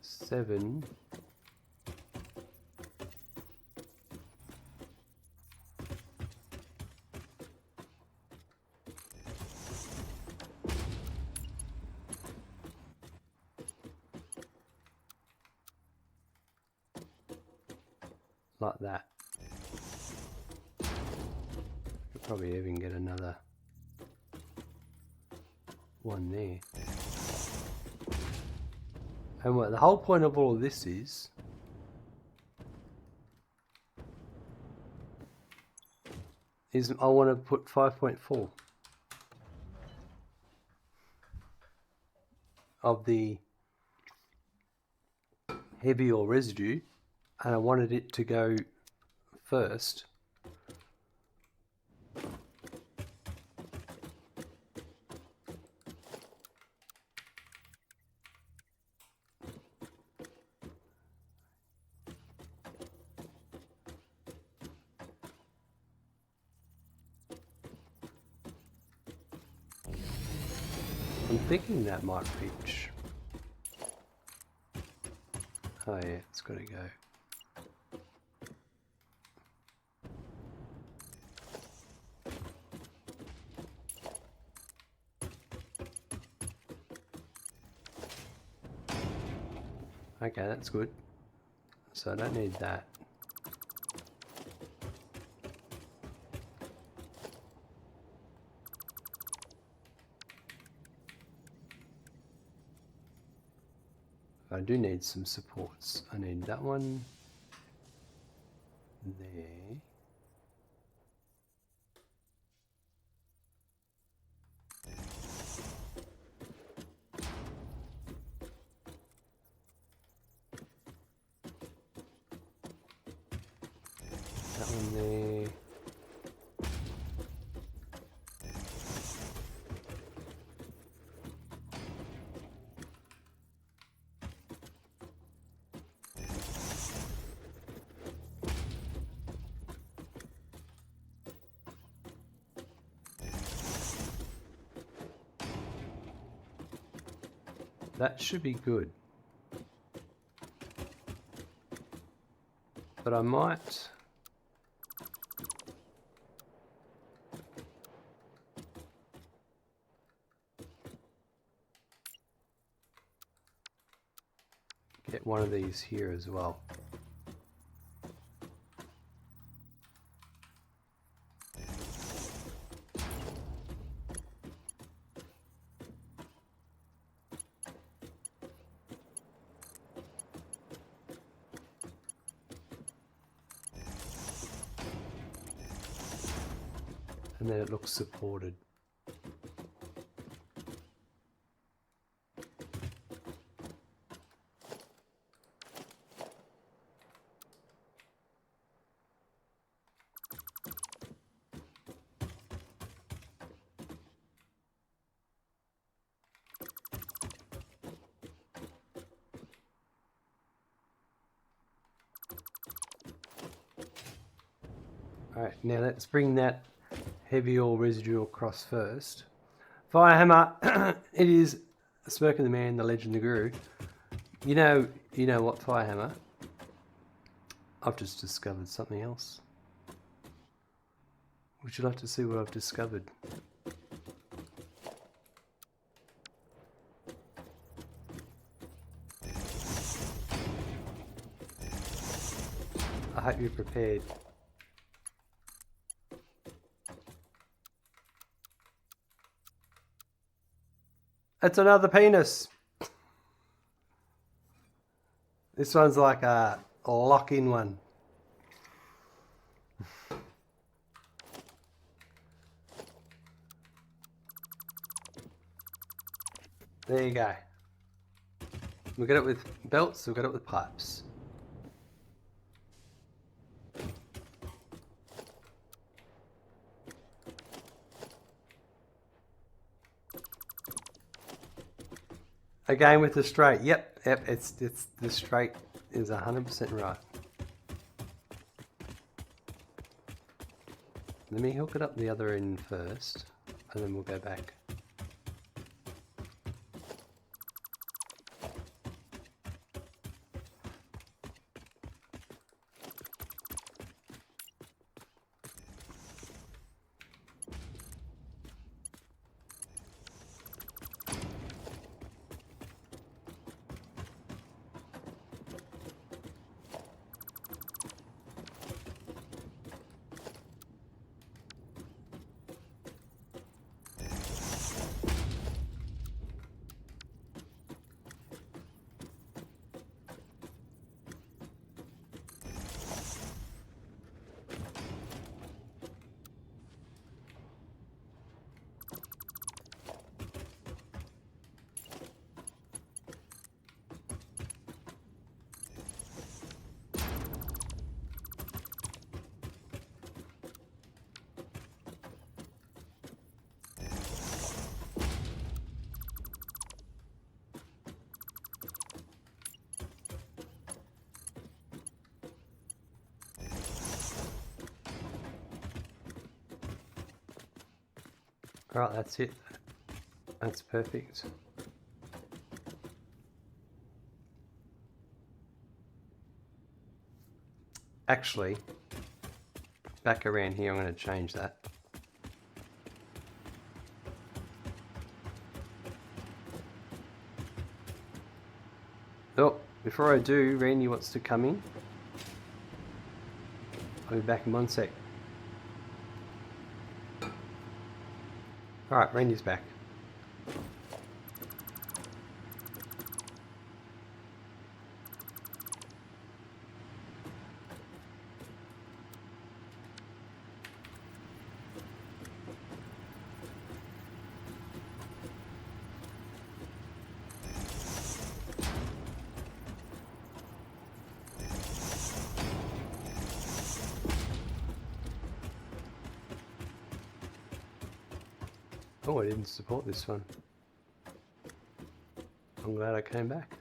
seven. Like that. Could probably even get another one there. And what the whole point of all of this is I want to put 5.4 of the heavy oil residue, and I wanted it to go first. I'm thinking that might reach. Oh yeah, it's got to go. Okay, that's good. So I don't need that. I do need some supports. I need that one there. That one there. That should be good. But I might... get one of these here as well. And then it looks supported. Alright, now let's bring that heavy oil residue across first. Firehammer, it is Smirking the Man, the legend, the guru. You know what, Firehammer? I've just discovered something else. Would you like to see what I've discovered? I hope you're prepared. It's another penis. This one's like a lock-in one. There you go. We got it with belts, we got it with pipes. Again with the straight. Yep, it's the straight is 100% right. Let me hook it up the other end first, and then we'll go back. Alright, that's it. That's perfect. Actually, back around here, I'm going to change that. Oh, before I do, Randy wants to come in. I'll be back in 1 sec. Alright, Randy's back. Oh, I didn't support this one. I'm glad I came back.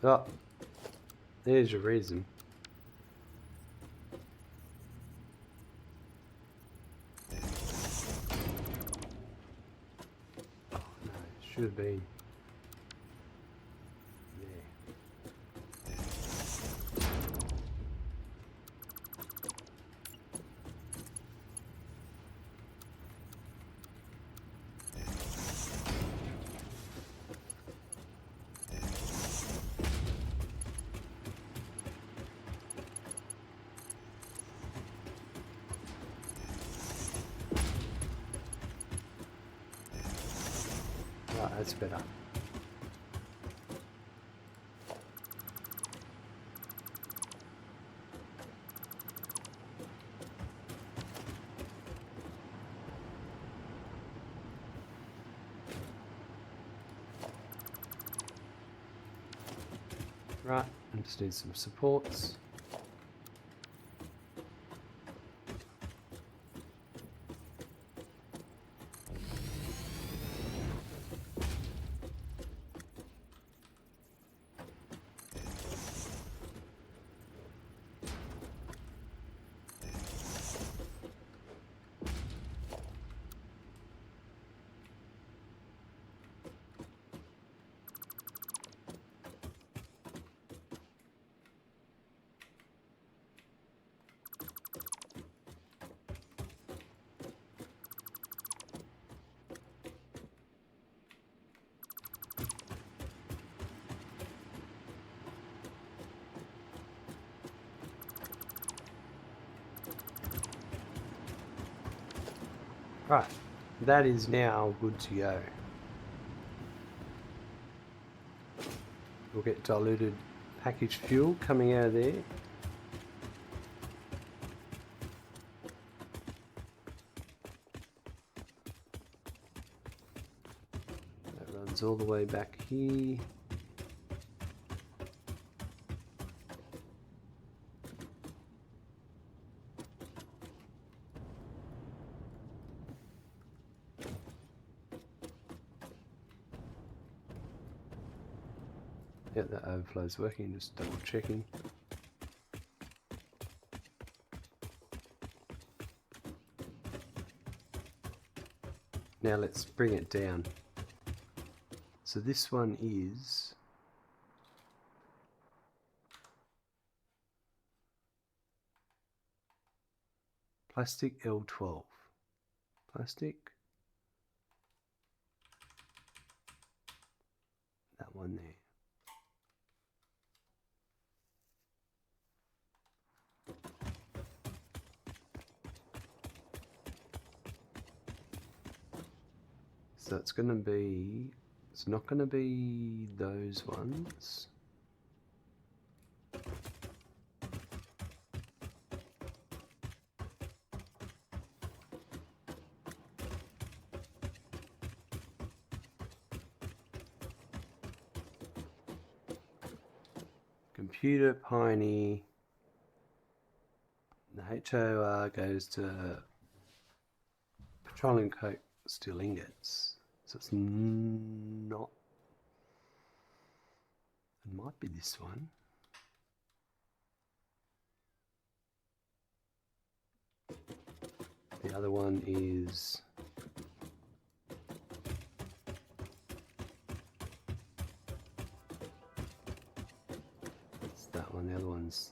Oh, there's your reason. Oh no, it should have been there. Right, that's better. Right, and just need some supports. Right, that is now good to go. We'll get diluted packaged fuel coming out of there. That runs all the way back here. Yeah, that overflow's working, just double checking. Now let's bring it down. So this one is plastic L12. Plastic. That one there. So it's going to be, it's not going to be those ones. Computer Pioneer. The HOR goes to Petroleum Coke Steel Ingots. So it's not, it might be this one. The other one is that one. The other one's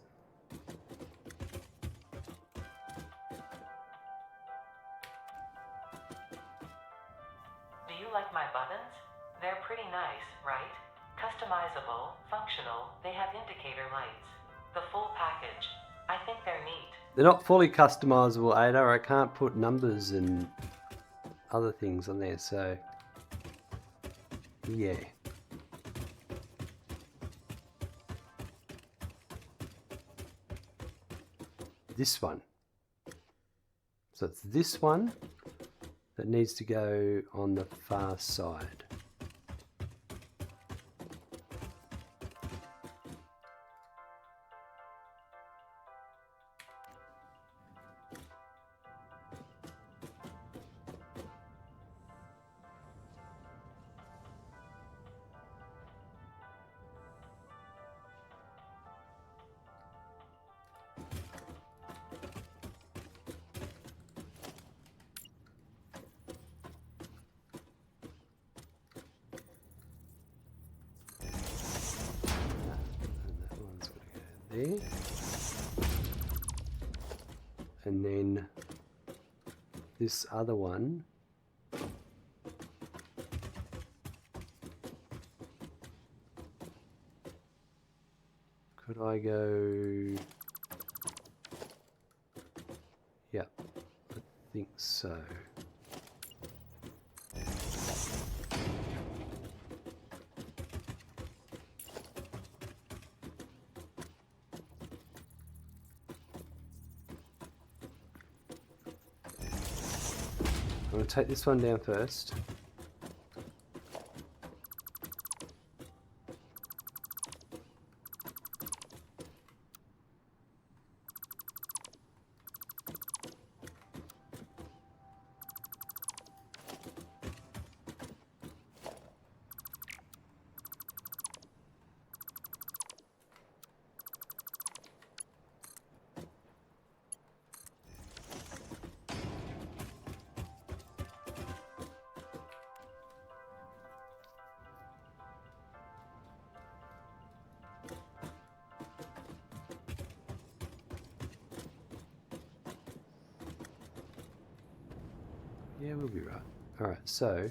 Do you like my buttons? They're pretty nice, right? Customizable, functional, they have indicator lights. The full package. I think they're neat. they're not fully customizable, Ada. I can't put numbers and other things on there, so yeah. This one. So it's this one that needs to go on the far side. There. And then this other one could I go? Yeah, I think so. I'm going to take this one down first. Yeah, we'll be right. All right, so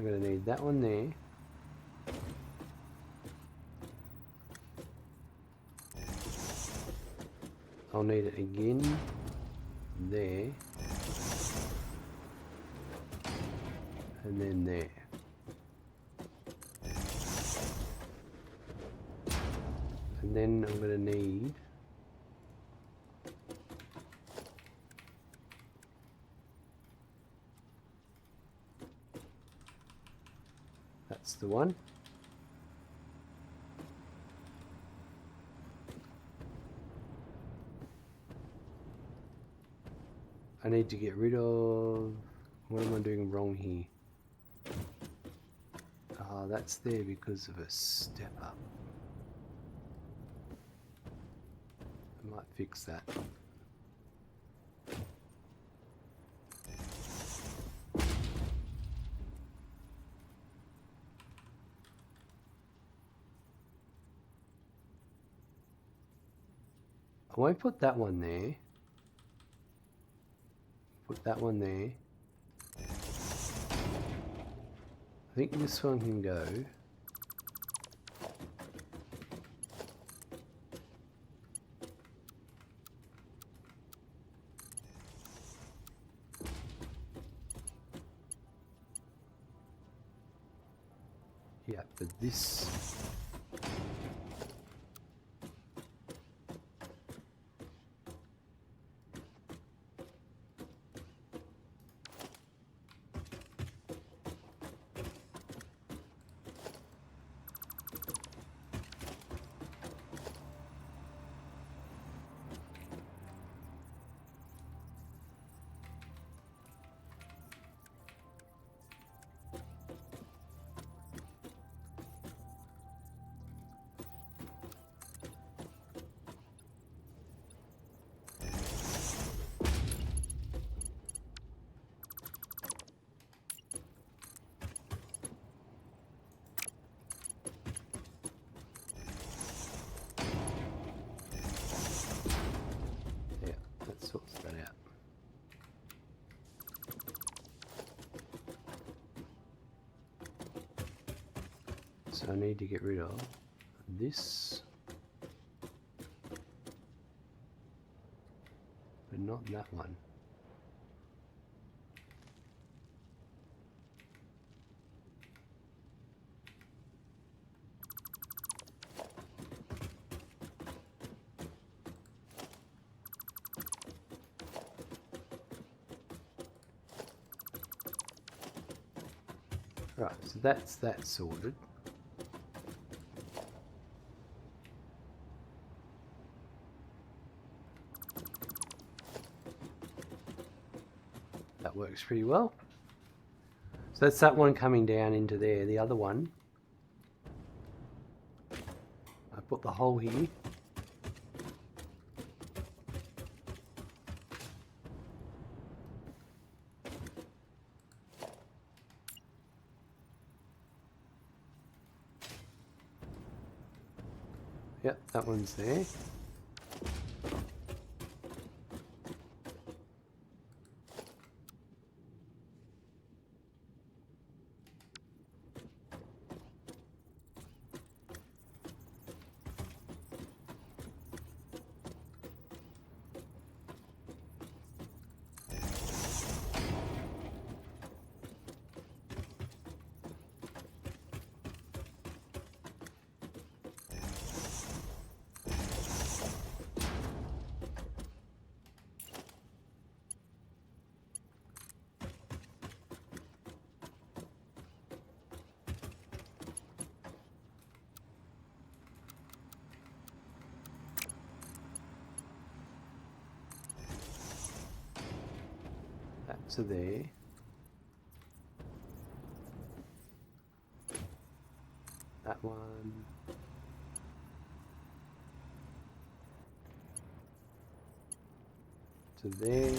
I'm going to need that one there. I'll need it again there. And then there. And then I'm going to need that's the one. I need to get rid of, what am I doing wrong here? Ah, that's there because of a step up. I might fix that. I won't put that one there. Put that one there. I think this one can go. Yeah, but this. Sorts that out. So I need to get rid of this, but not that one. Right, so that's that sorted. That works pretty well. So that's that one coming down into there. The other one, I put the hole here. Yep, that one's there. To there. That one. To there.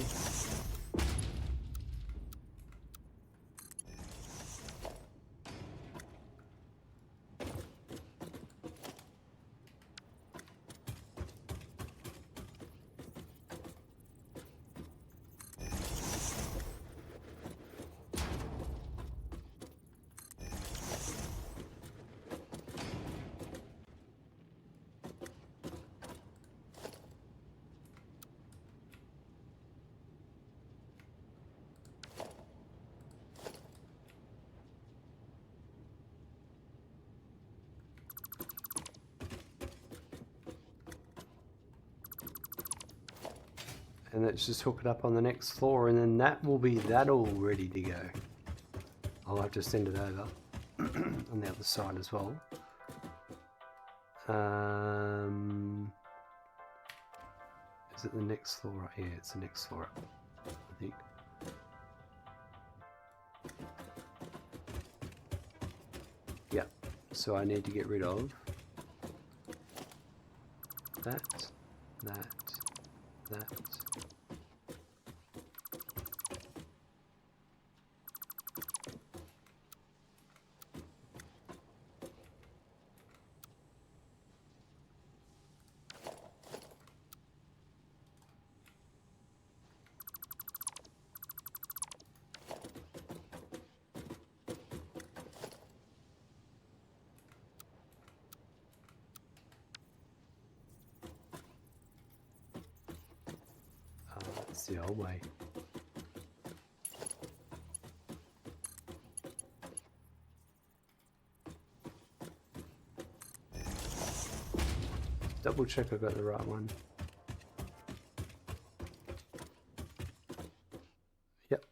And let's just hook it up on the next floor, and then that will be that all ready to go. I'll have to send it over on the other side as well. Is it the next floor up? Yeah, it's the next floor up, I think. Yep, so I need to get rid of that, that, that. That's the old way. Double check I got the right one. Yep.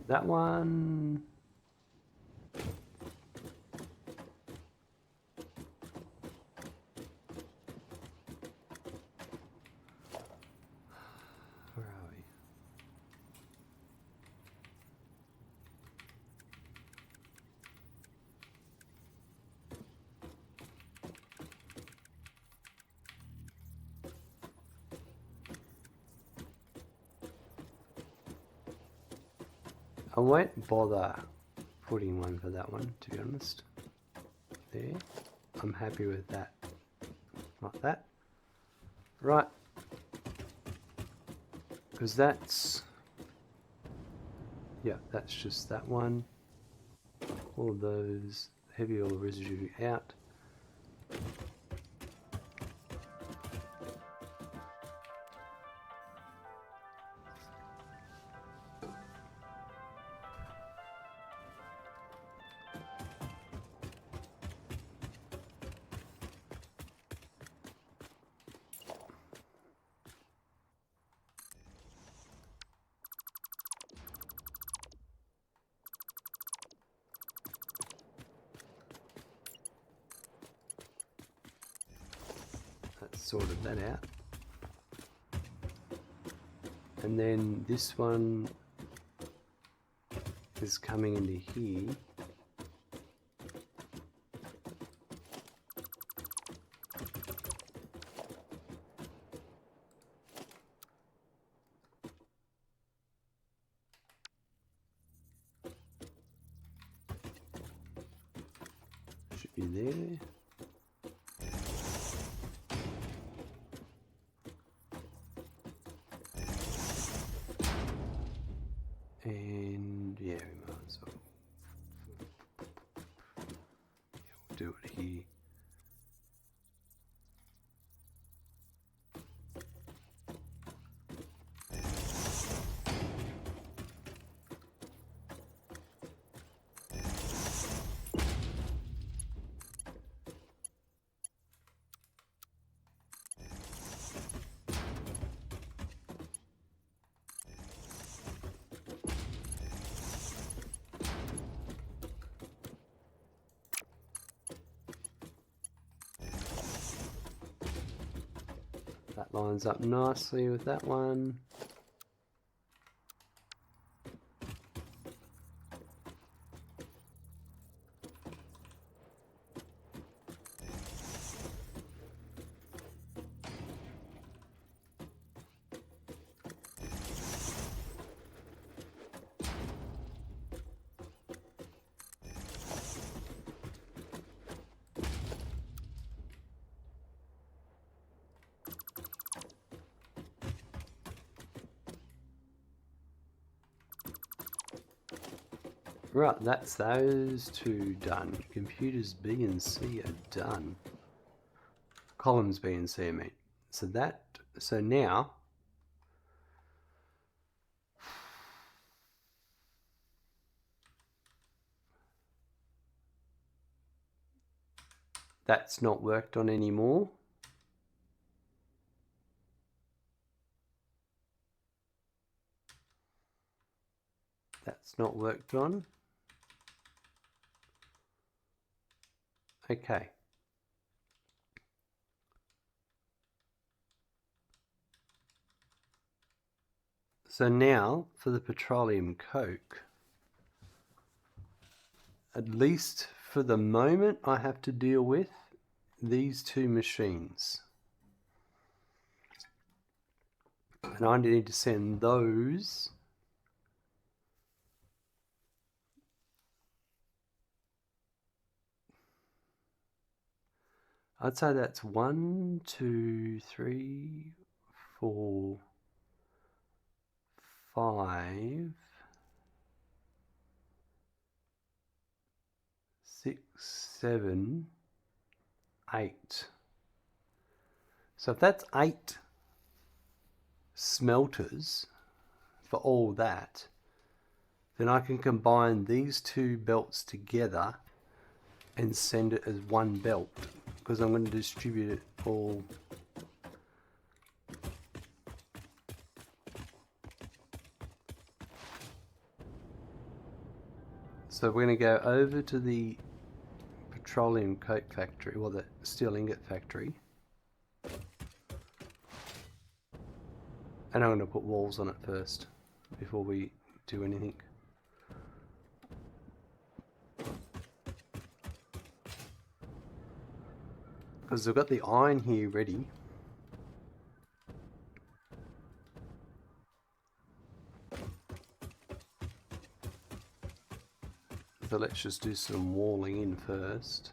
That one. Where are we? I won't bother putting one for that one, to be honest. There. I'm happy with that. Like that. Right. Because that's... yeah, that's just that one. All of those heavy oil residue out. Sorted that out, and then this one is coming into here. Should be there. And yeah, we might as well. Yeah, we'll do it here. That lines up nicely with that one. Right, that's those two done. Computers B and C are done. columns B and C, I mean. So now that's not worked on anymore. That's not worked on. Okay. So now for the Petroleum Coke, at least for the moment, I have to deal with these two machines. And I need to send those I'd say that's 1, 2, 3, 4, 5, 6, 7, 8. So if that's 8 smelters for all that, then I can combine these two belts together and send it as one belt, because I'm going to distribute it all. So we're going to go over to the Petroleum Coke factory, or the Steel Ingot factory, and I'm going to put walls on it first before we do anything. Because I've got the iron here ready. So let's just do some walling in first.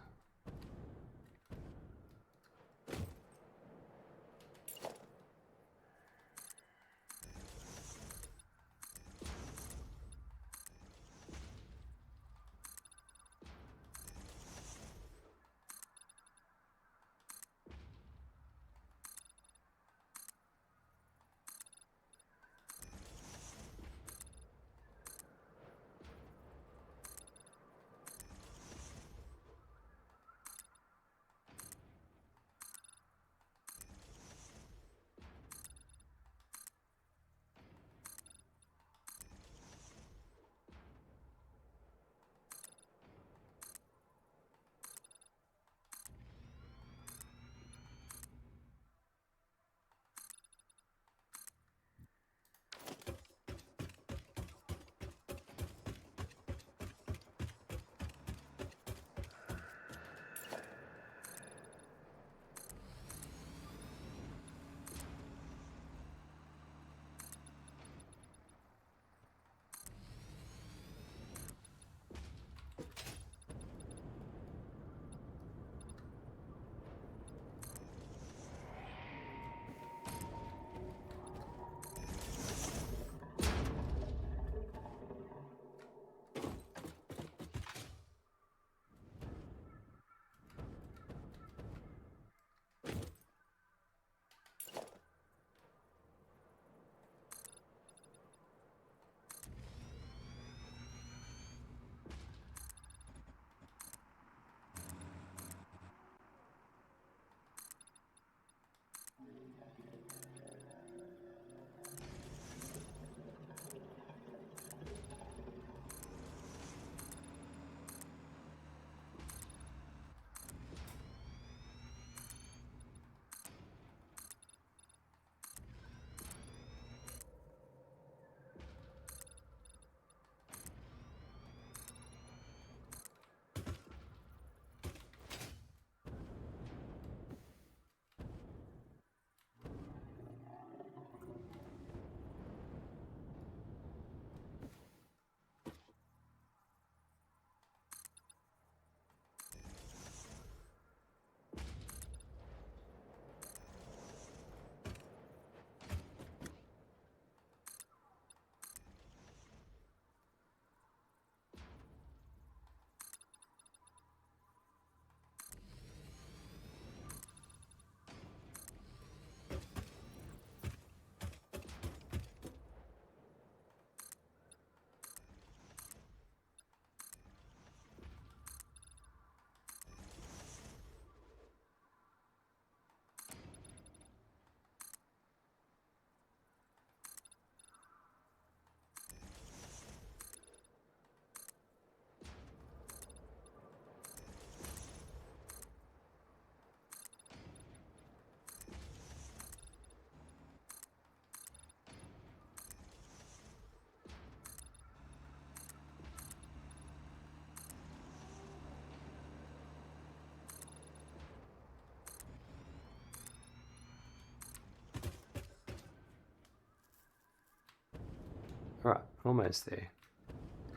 Almost there.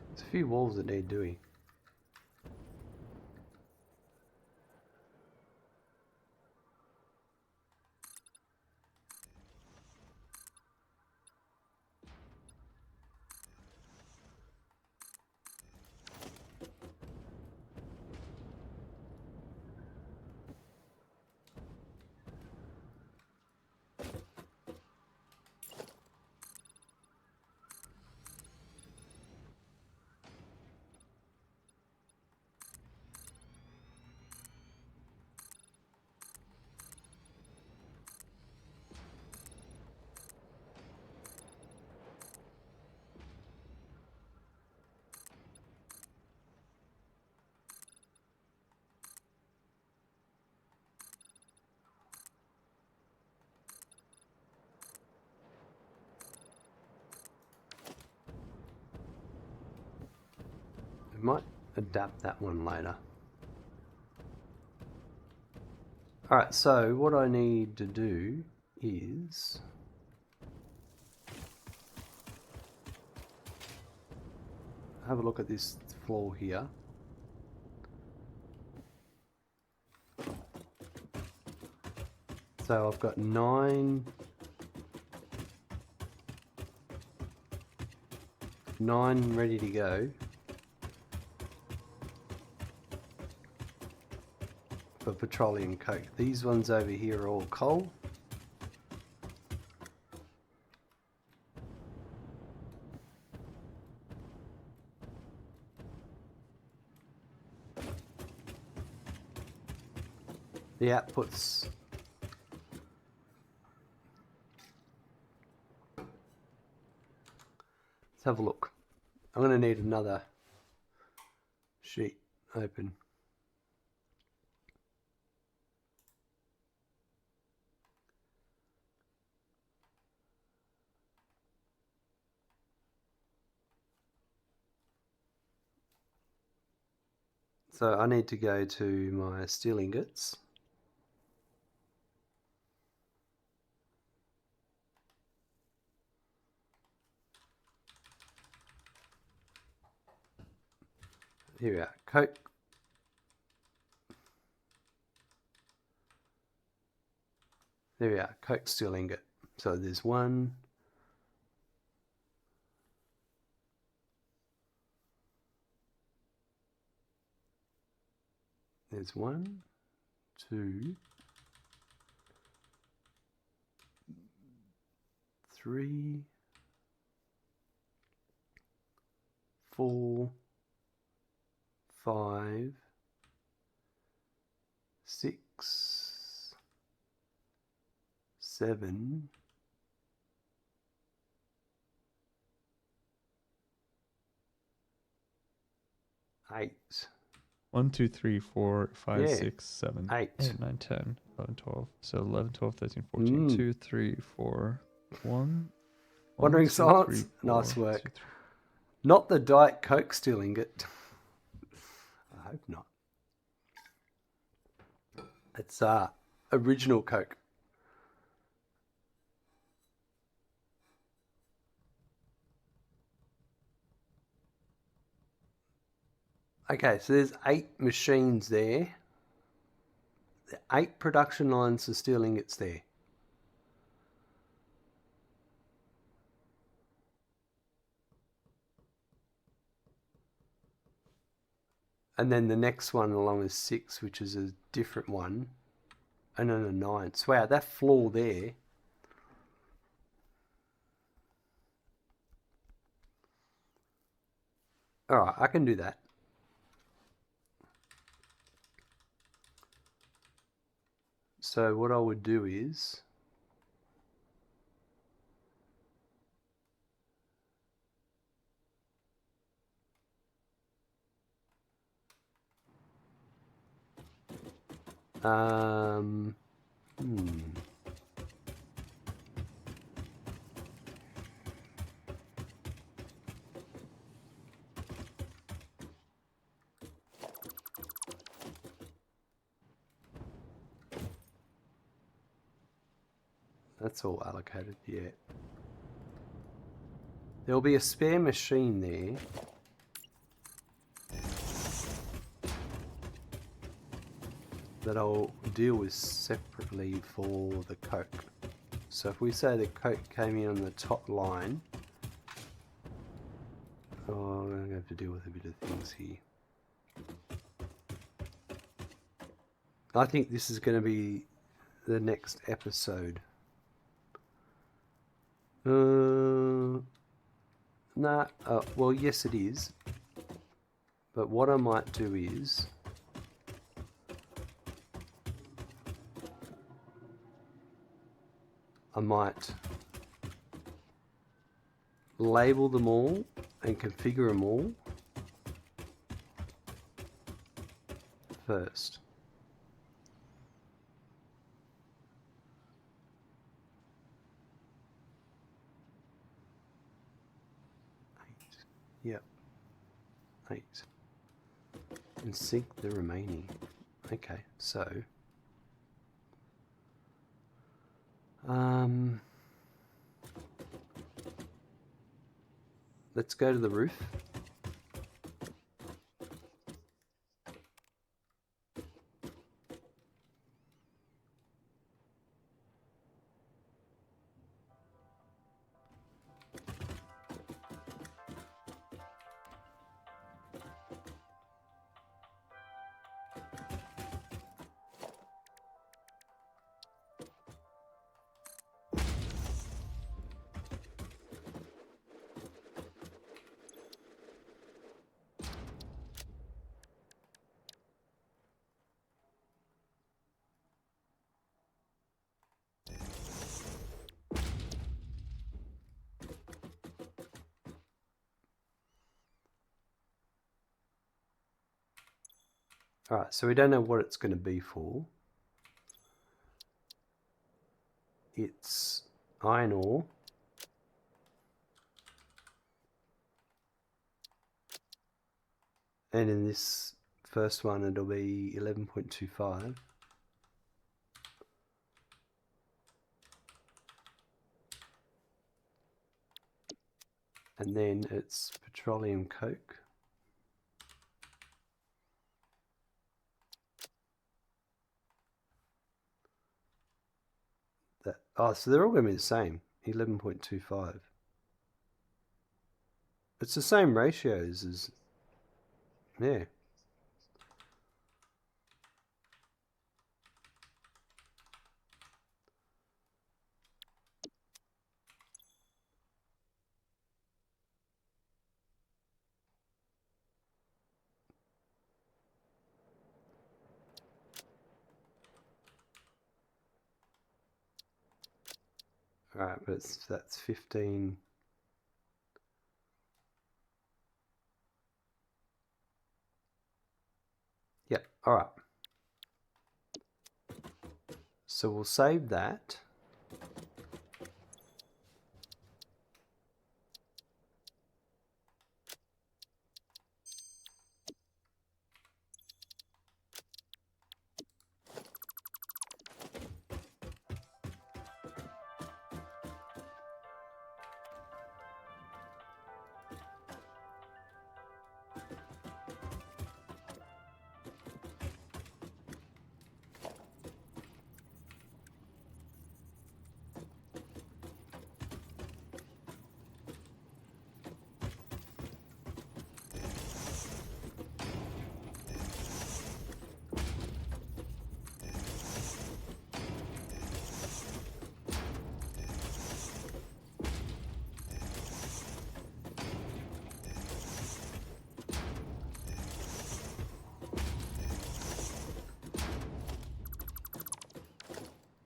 There's a few walls that need doing. I might adapt that one later. Alright, so what I need to do is have a look at this floor here. So I've got 9 ready to go for Petroleum Coke. These ones over here are all coal. The outputs, let's have a look. I'm going to need another sheet open. So I need to go to my steel ingots. Here we are, Coke. There we are, Coke steel ingot. So there's one. There's 1, 2, 3, 4, 5, 6, 7, 8. 1, 2, 3, 4, 5, Yeah. 6, 7, 8. 8, 9, 10, 11, 12. So 11, 12, 13, 14. 2, 3, 4, 1. Wandering 2, silence. 3, Nice 4, work. 2, 3. Not the Diet Coke steel ingot. I hope not. It's original Coke. Okay, so there's 8 machines there. 8 production lines for steel ingots there. And then the next one along is 6, which is a different one. And then a 9. So wow, that floor there. Alright, I can do that. So what I would do is that's all allocated, yeah. There'll be a spare machine there. That I'll deal with separately for the Coke. So if we say the Coke came in on the top line, oh, I'm going to have to deal with a bit of things here. I think this is going to be the next episode. Well, yes it is. But what I might do is I might label them all and configure them all first. Yep. 8. And sync the remaining. Okay, so let's go to the roof. Alright, so we don't know what it's going to be for. It's iron ore. And in this first one it'll be 11.25. And then it's Petroleum Coke. So they're all going to be the same, 11.25. It's the same ratios as, yeah. Alright, but that's 15. Yep, alright. So we'll save that.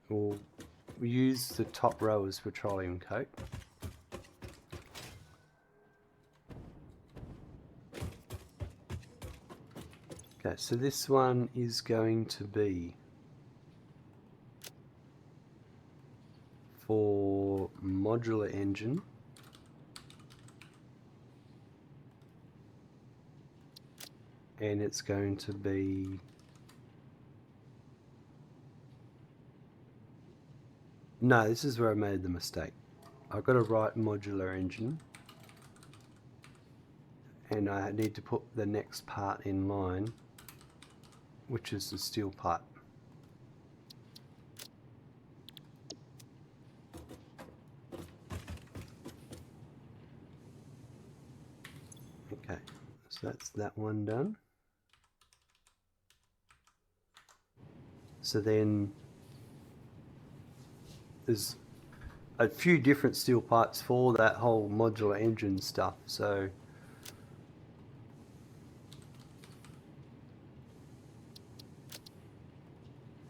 We'll use the top row as Petroleum Coke. Okay, so this one is going to be for modular engine. And it's going to be no, this is where I made the mistake. I've got to write modular engine and I need to put the next part in line, which is the steel pipe. Okay, so that's that one done. So then there's a few different steel pipes for that whole modular engine stuff, so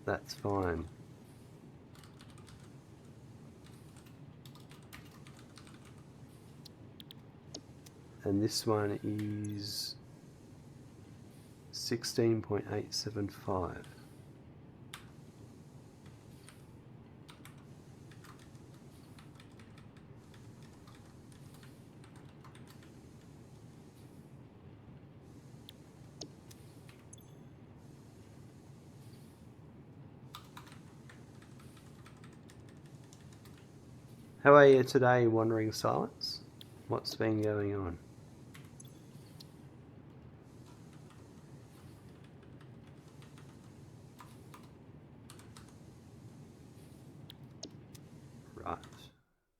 that's fine. And this one is 16.875. How are you today, Wandering Silence? What's been going on? Right,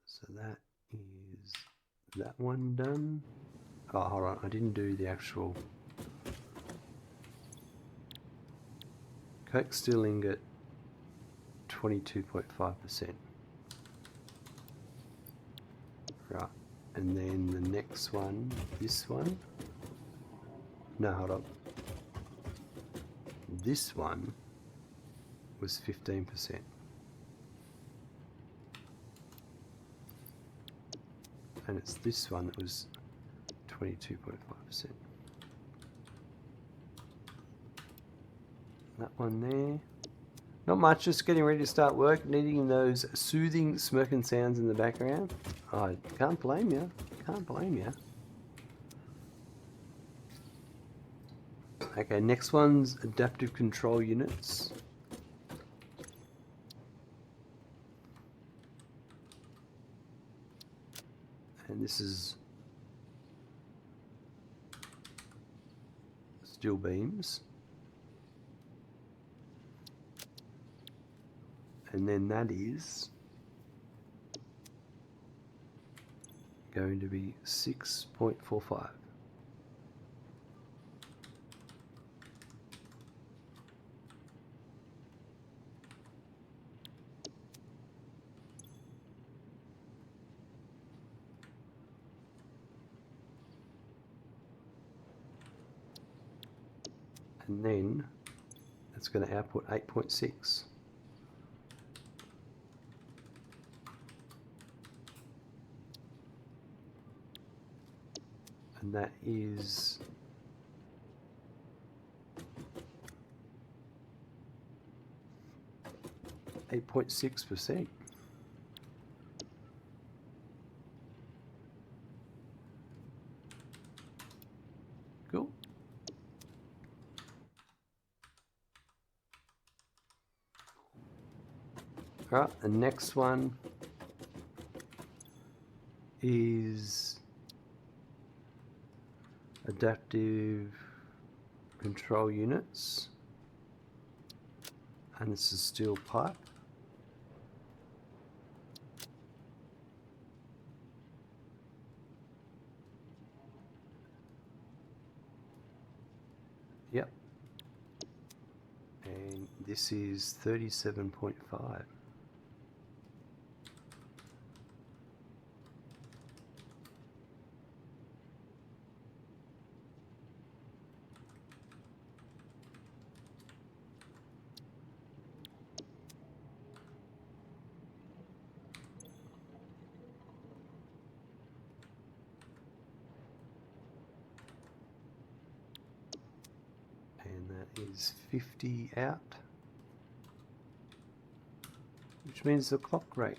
so that is that one done. Oh, hold on, I didn't do the actual Coke Steel Ingot 22.5%. Right, and then the next one, this one. No, hold on. This one was 15%. And it's this one that was 22.5%. That one there. Not much, just getting ready to start work, needing those soothing smirking sounds in the background. I can't blame you. Can't blame you. Okay, next one's adaptive control units. And this is steel beams. And then that is going to be 6.45. And then it's going to output 8.6. And that is 8.6%. Cool. All right, the next one is adaptive control units, and this is steel pipe. Yep. And this is 37.5. And that is 50 out, which means the clock rate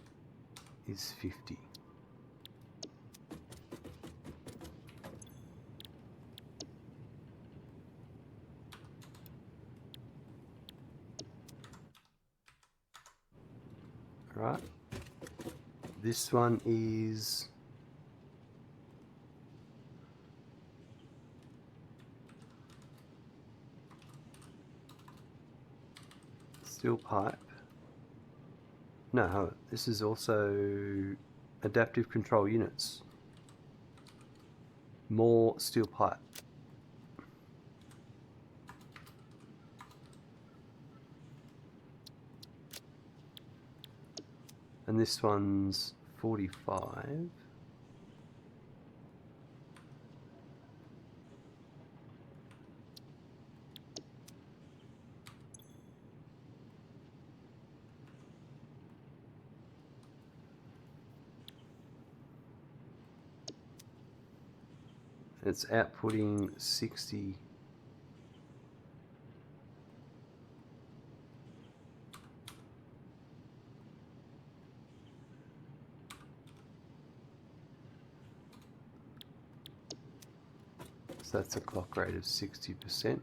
is 50. All right, this one is steel pipe. No, this is also adaptive control units. More steel pipe. And this one's 45. It's outputting 60. So that's a clock rate of 60%.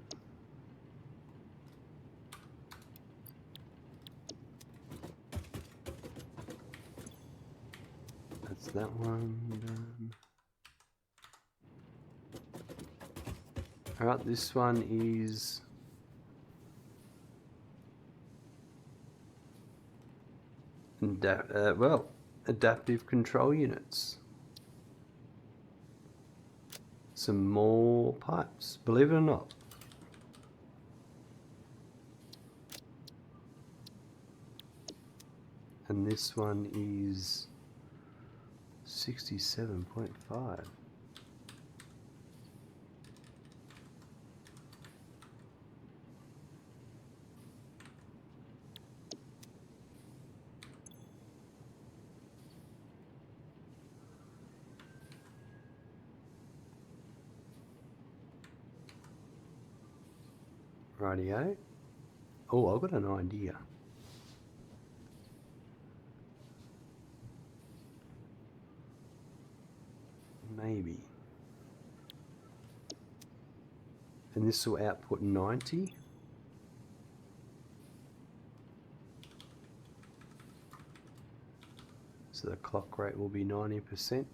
That's that one done. Alright, this one is adaptive control units. Some more pipes, believe it or not. And this one is 67.5. Rightio. Oh, I've got an idea. Maybe. And this will output 90. So the clock rate will be 90%.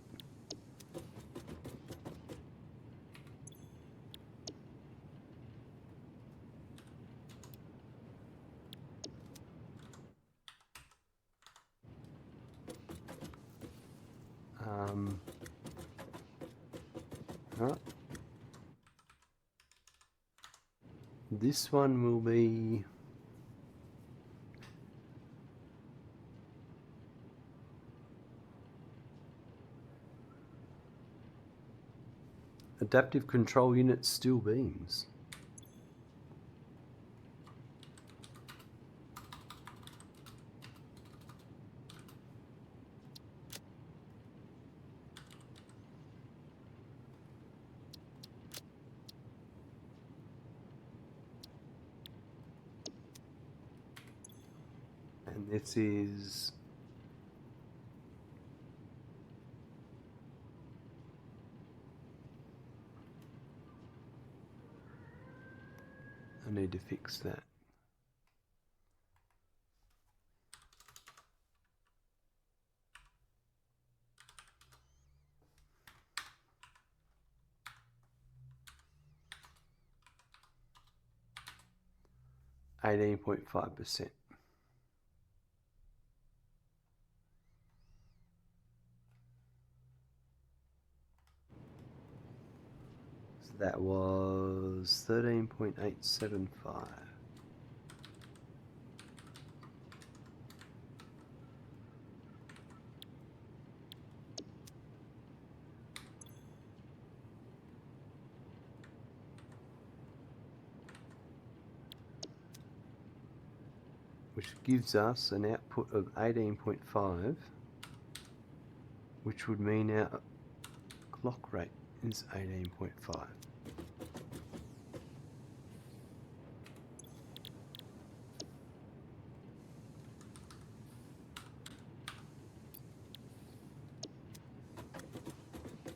Right. This one will be adaptive control unit steel beams. And this is I need to fix that. %18.5%. So that was 13.875. Which gives us an output of 18.5, which would mean our clock rate is 18.5.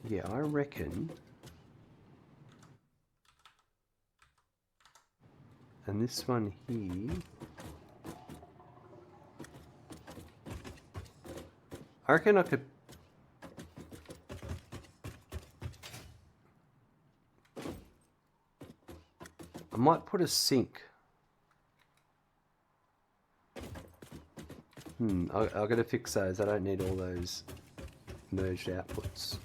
Yeah, I reckon. And this one here, I reckon I could I might put a sink I've got to fix those. I don't need all those merged outputs.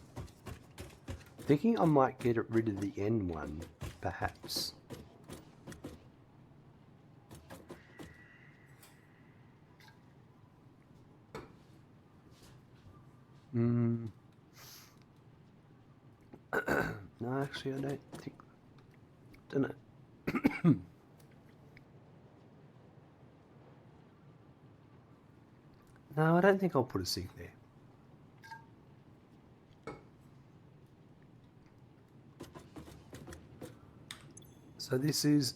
Thinking I might get rid of the N one, perhaps. No, actually, I don't think. Don't know. No, I don't think I'll put a sink there. So this is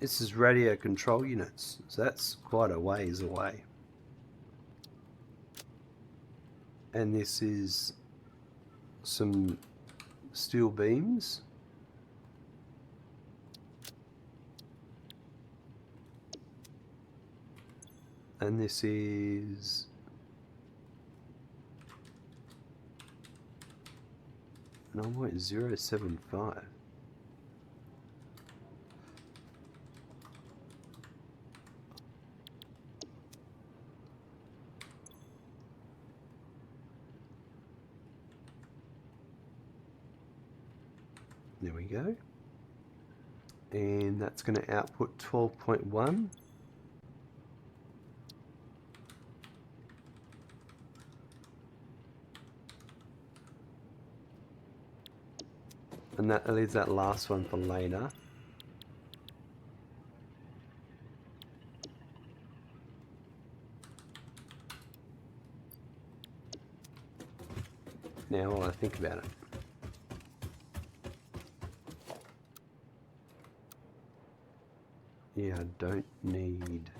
this is radio control units. So that's quite a ways away. And this is some steel beams. And this is no, wait, 075. There we go. And that's going to output 12.1. And that leaves that last one for later. Now while I think about it. Yeah, I don't need...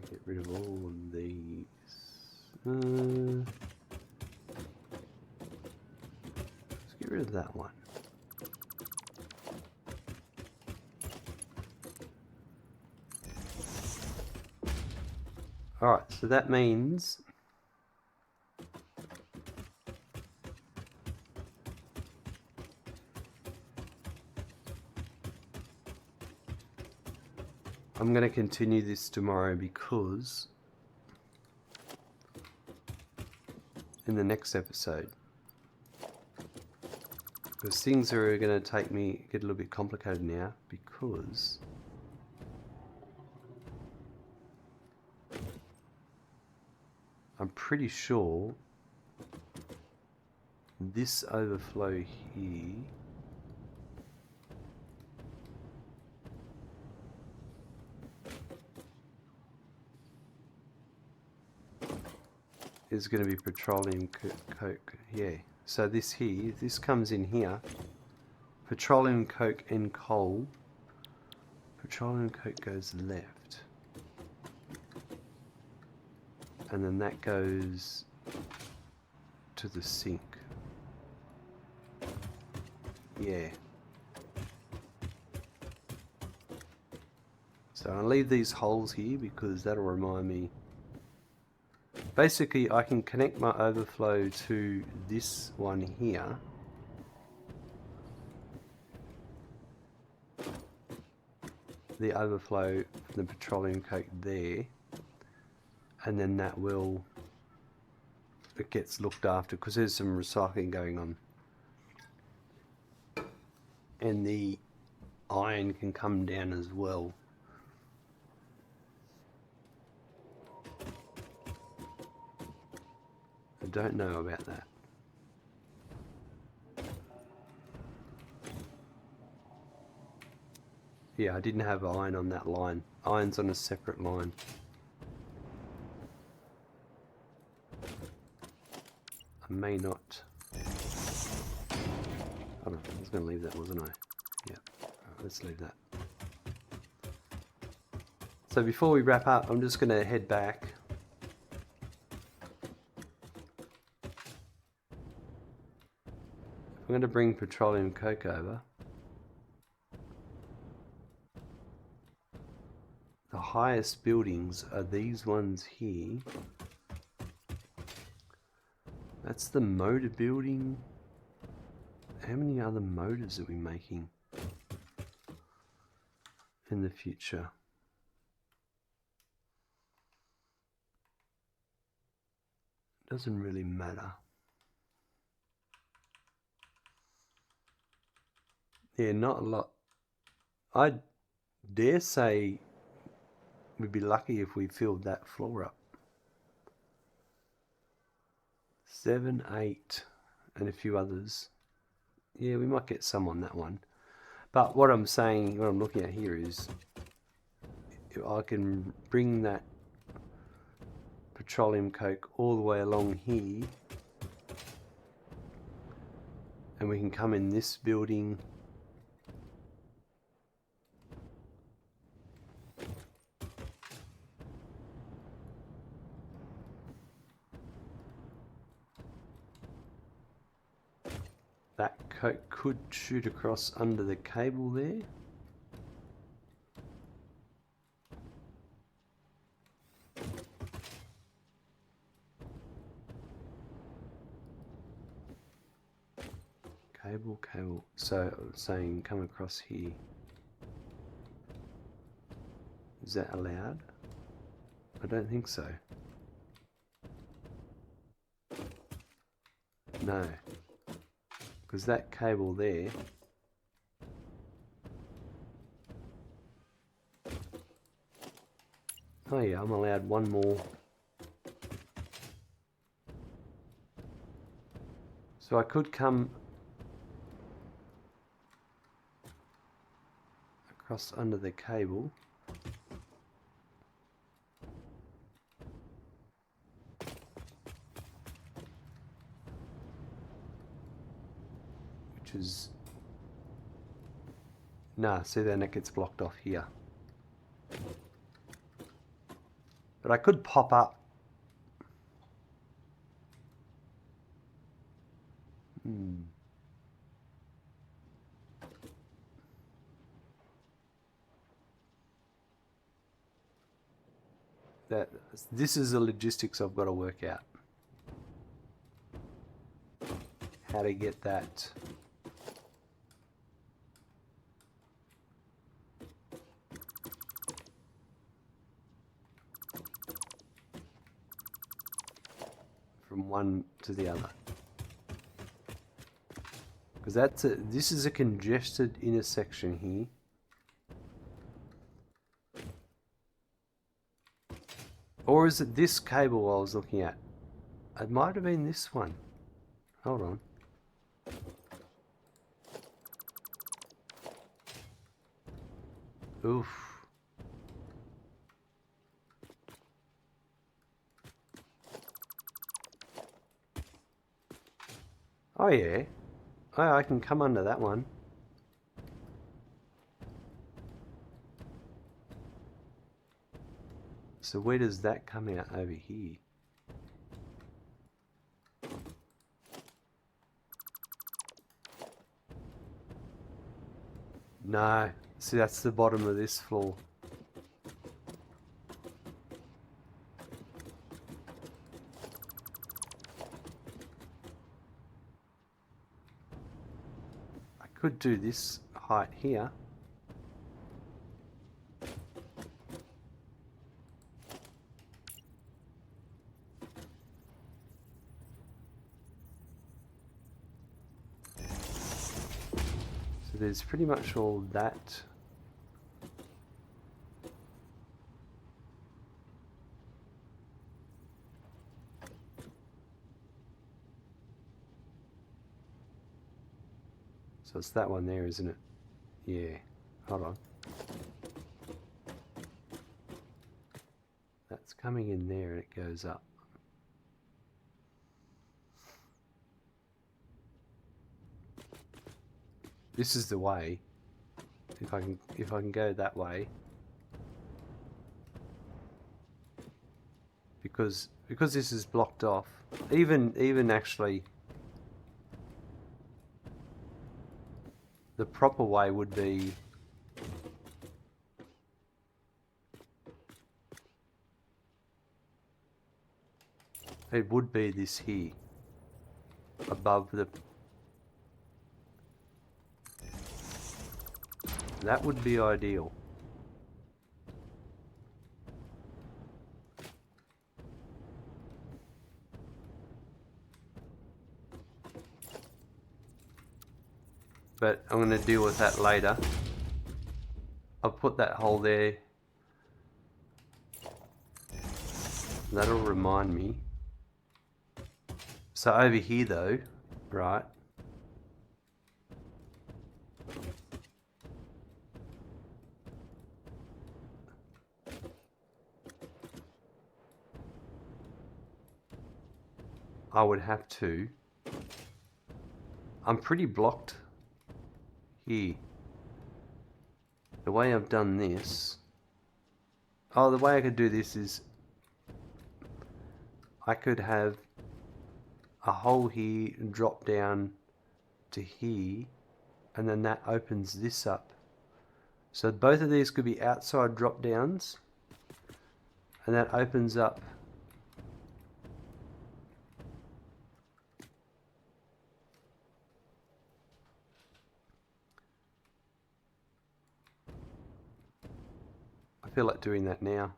Get rid of all of these. Let's get rid of that one. Alright, so that means I'm going to continue this tomorrow because in the next episode, because things are going to get a little bit complicated now because I'm pretty sure this overflow here is going to be petroleum coke. Yeah, so this here, this comes in here, petroleum coke and coal. Petroleum coke goes left, and then that goes to the sink. Yeah, so I'll leave these holes here because that'll remind me. Basically, I can connect my overflow to this one here. The overflow from the petroleum coke there. And then that will... It gets looked after because there's some recycling going on. And the iron can come down as well. don't know about that. Yeah, I didn't have iron on that line. Iron's on a separate line. I may not. I was going to leave that, wasn't I? Yeah. Alright, let's leave that. So before we wrap up, I'm just going to head back. I'm going to bring Petroleum Coke over. The highest buildings are these ones here. That's the motor building. How many other motors are we making in the future? Doesn't really matter. Yeah, not a lot. I dare say we'd be lucky if we filled that floor up. 7, 8, and a few others. Yeah, we might get some on that one. But what I'm saying, what I'm looking at here is, if I can bring that Petroleum Coke all the way along here, and we can come in this building. That Coke could shoot across under the cable there. Cable. So I'm saying come across here. Is that allowed? I don't think so. No. Because that cable there oh yeah, I'm allowed one more. So I could come across under the cable. Which is... Nah, see then it gets blocked off here. But I could pop up. This is the logistics I've got to work out. How to get that. From one to the other. Because this is a congested intersection here. Or is it this cable I was looking at? It might have been this one. Hold on. Oof. Oh yeah. Oh, I can come under that one. So where does that come out over here? No. See, that's the bottom of this floor. I could do this height here. So there's pretty much all that. So it's that one there, isn't it? Yeah. Hold on. That's coming in there and it goes up. This is the way. If I can go that way. Because this is blocked off. Even actually the proper way would be this here above the. That would be ideal. But I'm going to deal with that later. I'll put that hole there. That'll remind me. So over here though, right? I would have to. I'm pretty blocked here. The way I've done this. Oh, the way I could do this is I could have a hole here drop down to here, and then that opens this up. So both of these could be outside drop downs, and that opens up I feel like doing that now.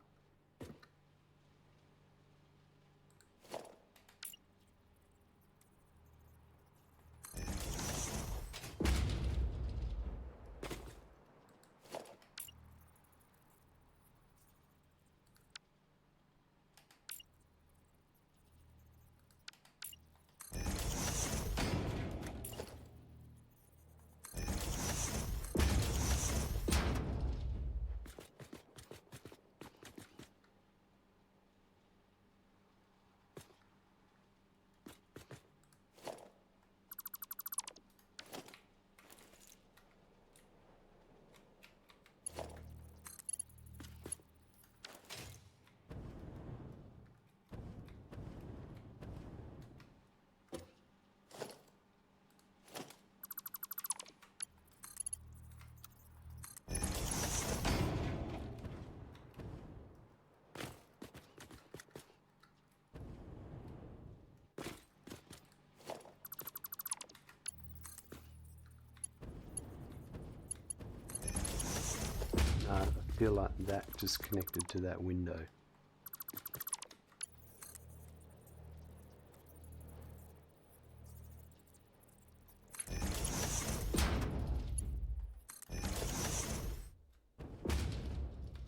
I feel like that just connected to that window.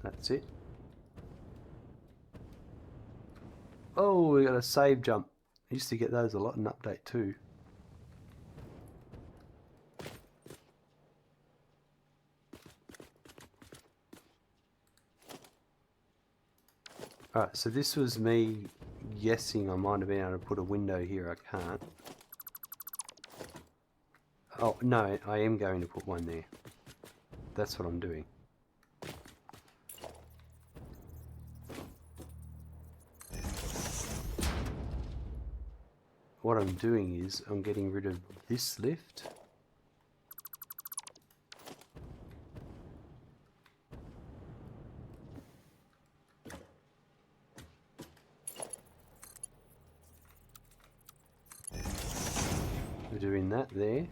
That's it. Oh, we got a save jump. I used to get those a lot in update 2. Alright, so this was me guessing I might have been able to put a window here. I can't. Oh, no, I am going to put one there. That's what I'm doing. What I'm doing is I'm getting rid of this lift. We're doing that there.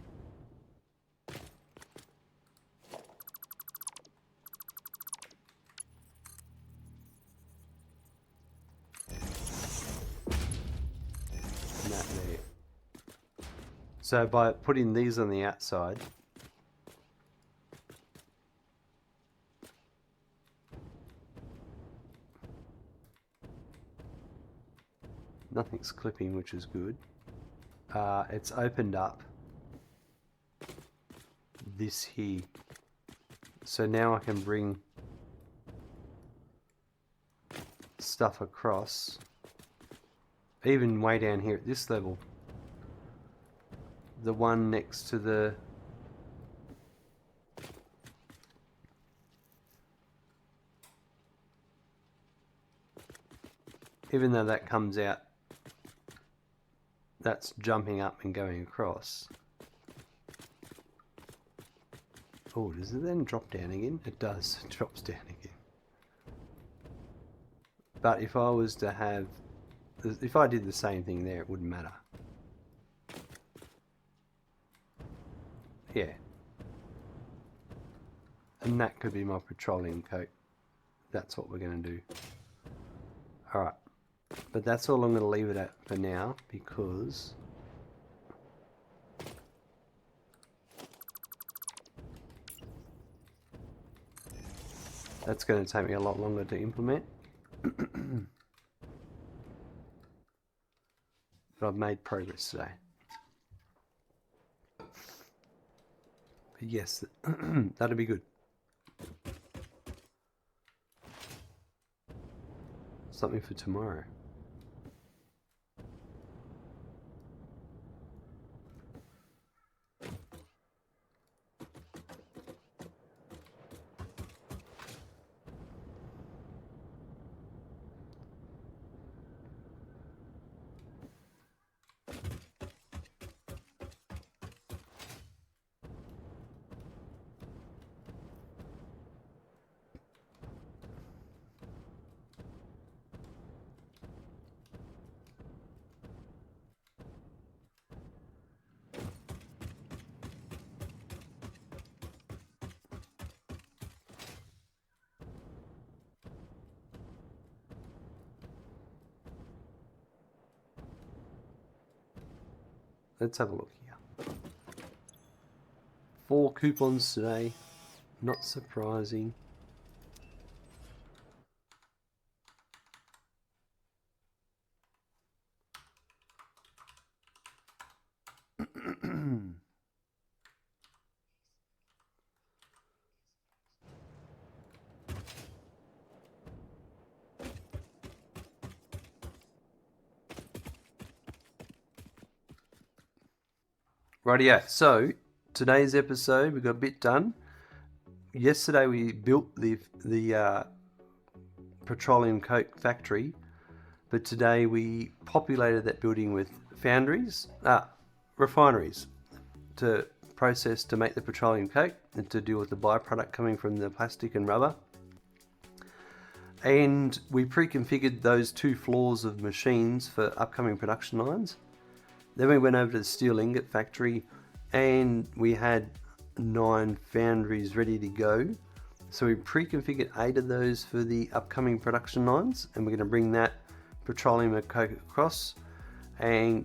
And that there. So by putting these on the outside, nothing's clipping, which is good. It's opened up this here. So now I can bring stuff across, even way down here at this level. The one next to the even though that comes out, that's jumping up and going across. Oh, does it then drop down again? It does, it drops down again. But if I was to have, if I did the same thing there, it wouldn't matter. Yeah. And that could be my petroleum coke. That's what we're going to do. Alright. But that's all I'm going to leave it at for now, because that's going to take me a lot longer to implement. But I've made progress today. But yes, that'll be good. Something for tomorrow. Let's have a look here. 4 coupons today. Not surprising. Rightio, so today's episode we got a bit done. Yesterday we built the Petroleum Coke factory, but today we populated that building with refineries to process to make the petroleum coke and to deal with the byproduct coming from the plastic and rubber. And we pre-configured those 2 floors of machines for upcoming production lines. Then we went over to the Steel Ingot factory and we had 9 foundries ready to go. So we pre-configured 8 of those for the upcoming production lines, and we're going to bring that petroleum coke across and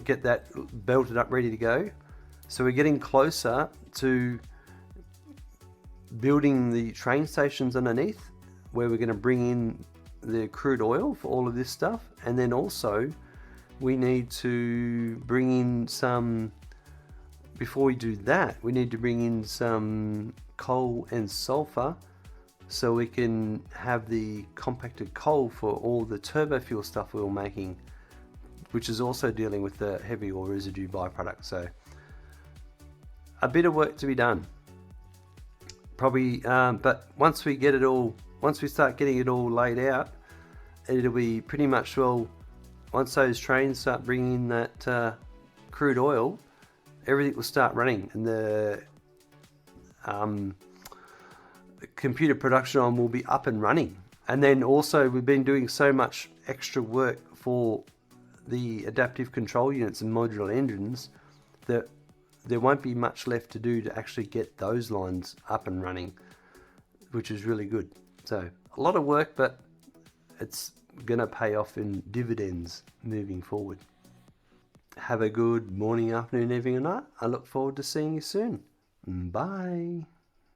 get that belted up ready to go. So we're getting closer to building the train stations underneath, where we're going to bring in the crude oil for all of this stuff, and then also we need to bring in some, before we do that, we need to bring in some coal and sulfur so we can have the compacted coal for all the turbo fuel stuff we were making, which is also dealing with the heavy oil residue byproduct. So a bit of work to be done. Probably, but once we start getting it all laid out, it'll be pretty much, well, once those trains start bringing in that crude oil, everything will start running, and the computer production line will be up and running. And then also we've been doing so much extra work for the adaptive control units and modular engines that there won't be much left to do to actually get those lines up and running, which is really good. So a lot of work, but it's gonna pay off in dividends moving forward. Have a good morning, afternoon, evening, or night. I look forward to seeing you soon. Bye.